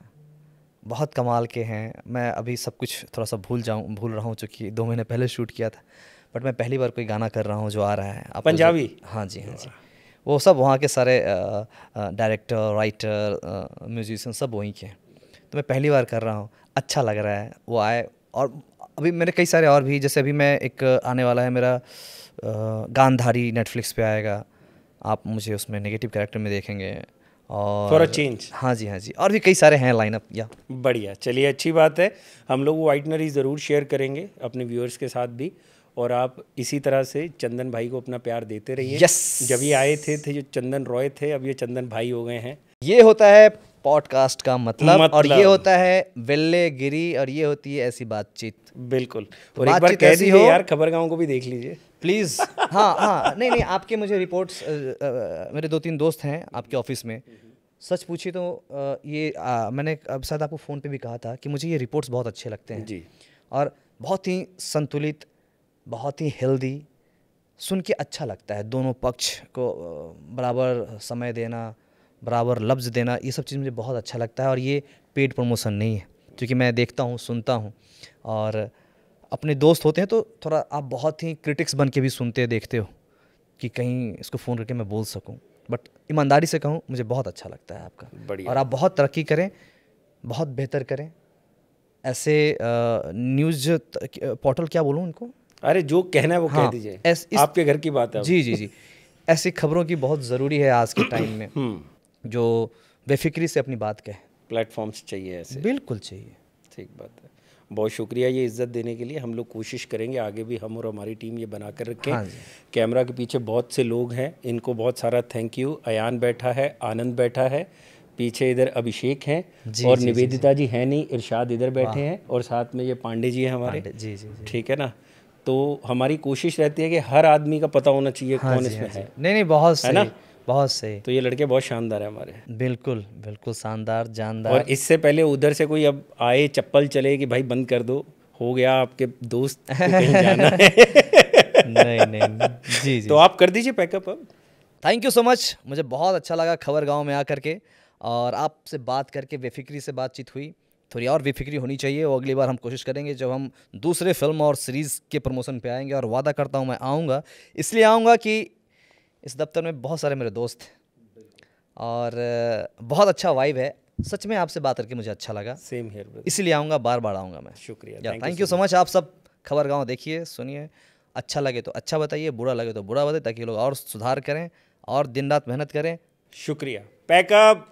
Speaker 1: बहुत कमाल के हैं। मैं अभी सब कुछ थोड़ा सा भूल रहा हूँ, चूँकि 2 महीने पहले शूट किया था, बट मैं पहली बार कोई गाना कर रहा हूँ जो आ रहा है। आप
Speaker 2: पंजाबी?
Speaker 1: हाँ जी, हाँ जी। वो सब वहाँ के सारे डायरेक्टर, राइटर, म्यूजिशियन सब वहीं के हैं, तो मैं पहली बार कर रहा हूँ, अच्छा लग रहा है। वो आए, और अभी मेरे कई सारे और भी, जैसे अभी मैं एक आने वाला है मेरा गांधारी, नेटफ्लिक्स पे आएगा, आप मुझे उसमें नेगेटिव कैरेक्टर में देखेंगे। और
Speaker 2: फॉर अ चेंज।
Speaker 1: हाँ जी, हाँ जी, और भी कई सारे हैं लाइनअप। या
Speaker 2: बढ़िया, चलिए अच्छी बात है। हम लोग वो आइटनरी ज़रूर शेयर करेंगे अपने व्यूअर्स के साथ भी, और आप इसी तरह से चंदन भाई को अपना प्यार देते रहिए। जब ये आए थे जो चंदन रॉय थे, अब ये चंदन भाई हो गए हैं।
Speaker 1: ये होता है पॉडकास्ट का मतलब। और ये होता है वेल्ले गिरी, और ये होती है ऐसी बातचीत।
Speaker 2: बिल्कुल। और एक बार कह दीजिए यार, खबर गाँव को भी देख लीजिए प्लीज़।
Speaker 1: हाँ हाँ, नहीं, आपके मुझे रिपोर्ट्स, मेरे 2-3 दोस्त हैं आपके ऑफिस में, सच पूछिए तो मैंने अब शायद आपको फ़ोन पे भी कहा था कि मुझे ये रिपोर्ट्स बहुत अच्छे लगते हैं
Speaker 2: जी,
Speaker 1: और बहुत ही संतुलित, बहुत ही हेल्दी, सुन के अच्छा लगता है। दोनों पक्ष को बराबर समय देना, बराबर लफ्ज़ देना, ये सब चीज़ मुझे बहुत अच्छा लगता है। और ये पेड प्रमोशन नहीं है, क्योंकि मैं देखता हूँ, सुनता हूँ, और अपने दोस्त होते हैं तो थोड़ा आप बहुत ही क्रिटिक्स बन के भी सुनते देखते हो कि कहीं इसको फ़ोन करके मैं बोल सकूं। बट ईमानदारी से कहूं, मुझे बहुत अच्छा लगता है आपका।
Speaker 2: बढ़िया।
Speaker 1: और आप बहुत तरक्की करें, बहुत बेहतर करें। ऐसे न्यूज़ पोर्टल, क्या बोलूं उनको?
Speaker 2: अरे जो कहना है वो कह दीजिए, आपके घर की बात है।
Speaker 1: जी जी जी। ऐसी खबरों की बहुत ज़रूरी है आज के टाइम में, जो बेफिक्री से अपनी बात कहे।
Speaker 2: प्लेटफॉर्म्स चाहिए ऐसे।
Speaker 1: बिल्कुल चाहिए।
Speaker 2: ठीक बात है। बहुत शुक्रिया ये इज़्ज़त देने के लिए। हम लोग कोशिश करेंगे आगे भी, हम और हमारी टीम ये बना कर रखें।
Speaker 1: हाँ,
Speaker 2: कैमरा के पीछे बहुत से लोग हैं, इनको बहुत सारा थैंक यू। अयान बैठा है, आनंद बैठा है, पीछे इधर अभिषेक हैं, और निवेदिता जी हैं नहीं, इरशाद इधर बैठे हैं, और साथ में ये पांडे जी हैं हमारे।
Speaker 1: जी जी जी।
Speaker 2: ठीक है ना? तो हमारी कोशिश रहती है कि हर आदमी का पता होना चाहिए कौन इसमें है।
Speaker 1: नहीं, बहुत सही, है ना? बहुत सही।
Speaker 2: तो ये लड़के बहुत शानदार है हमारे।
Speaker 1: बिल्कुल बिल्कुल, शानदार, जानदार।
Speaker 2: और इससे पहले उधर से कोई अब आए, चप्पल चले कि भाई बंद कर दो, हो गया आपके दोस्त को कहीं जाना है।
Speaker 1: नहीं, जी जी।
Speaker 2: तो आप कर दीजिए पैकअप अब।
Speaker 1: थैंक यू सो मच, मुझे बहुत अच्छा लगा खबर गांव में आकर के, और आपसे बात करके बेफिक्री से बातचीत हुई। थोड़ी और बेफिक्री होनी चाहिए, वो अगली बार हम कोशिश करेंगे जब हम दूसरे फिल्म और सीरीज़ के प्रमोशन पे आएंगे। और वादा करता हूँ मैं आऊँगा, इसलिए आऊँगा कि इस दफ्तर में बहुत सारे मेरे दोस्त हैं और बहुत अच्छा वाइब है। सच में आपसे बात करके मुझे अच्छा लगा।
Speaker 2: सेम हियर,
Speaker 1: इसीलिए आऊँगा, बार बार आऊँगा मैं।
Speaker 2: शुक्रिया,
Speaker 1: थैंक यू सो मच। आप सब खबर गाँव देखिए, सुनिए, अच्छा लगे तो अच्छा बताइए, बुरा लगे तो बुरा बताइए, ताकि लोग और सुधार करें और दिन रात मेहनत करें।
Speaker 2: शुक्रिया। पैकअप।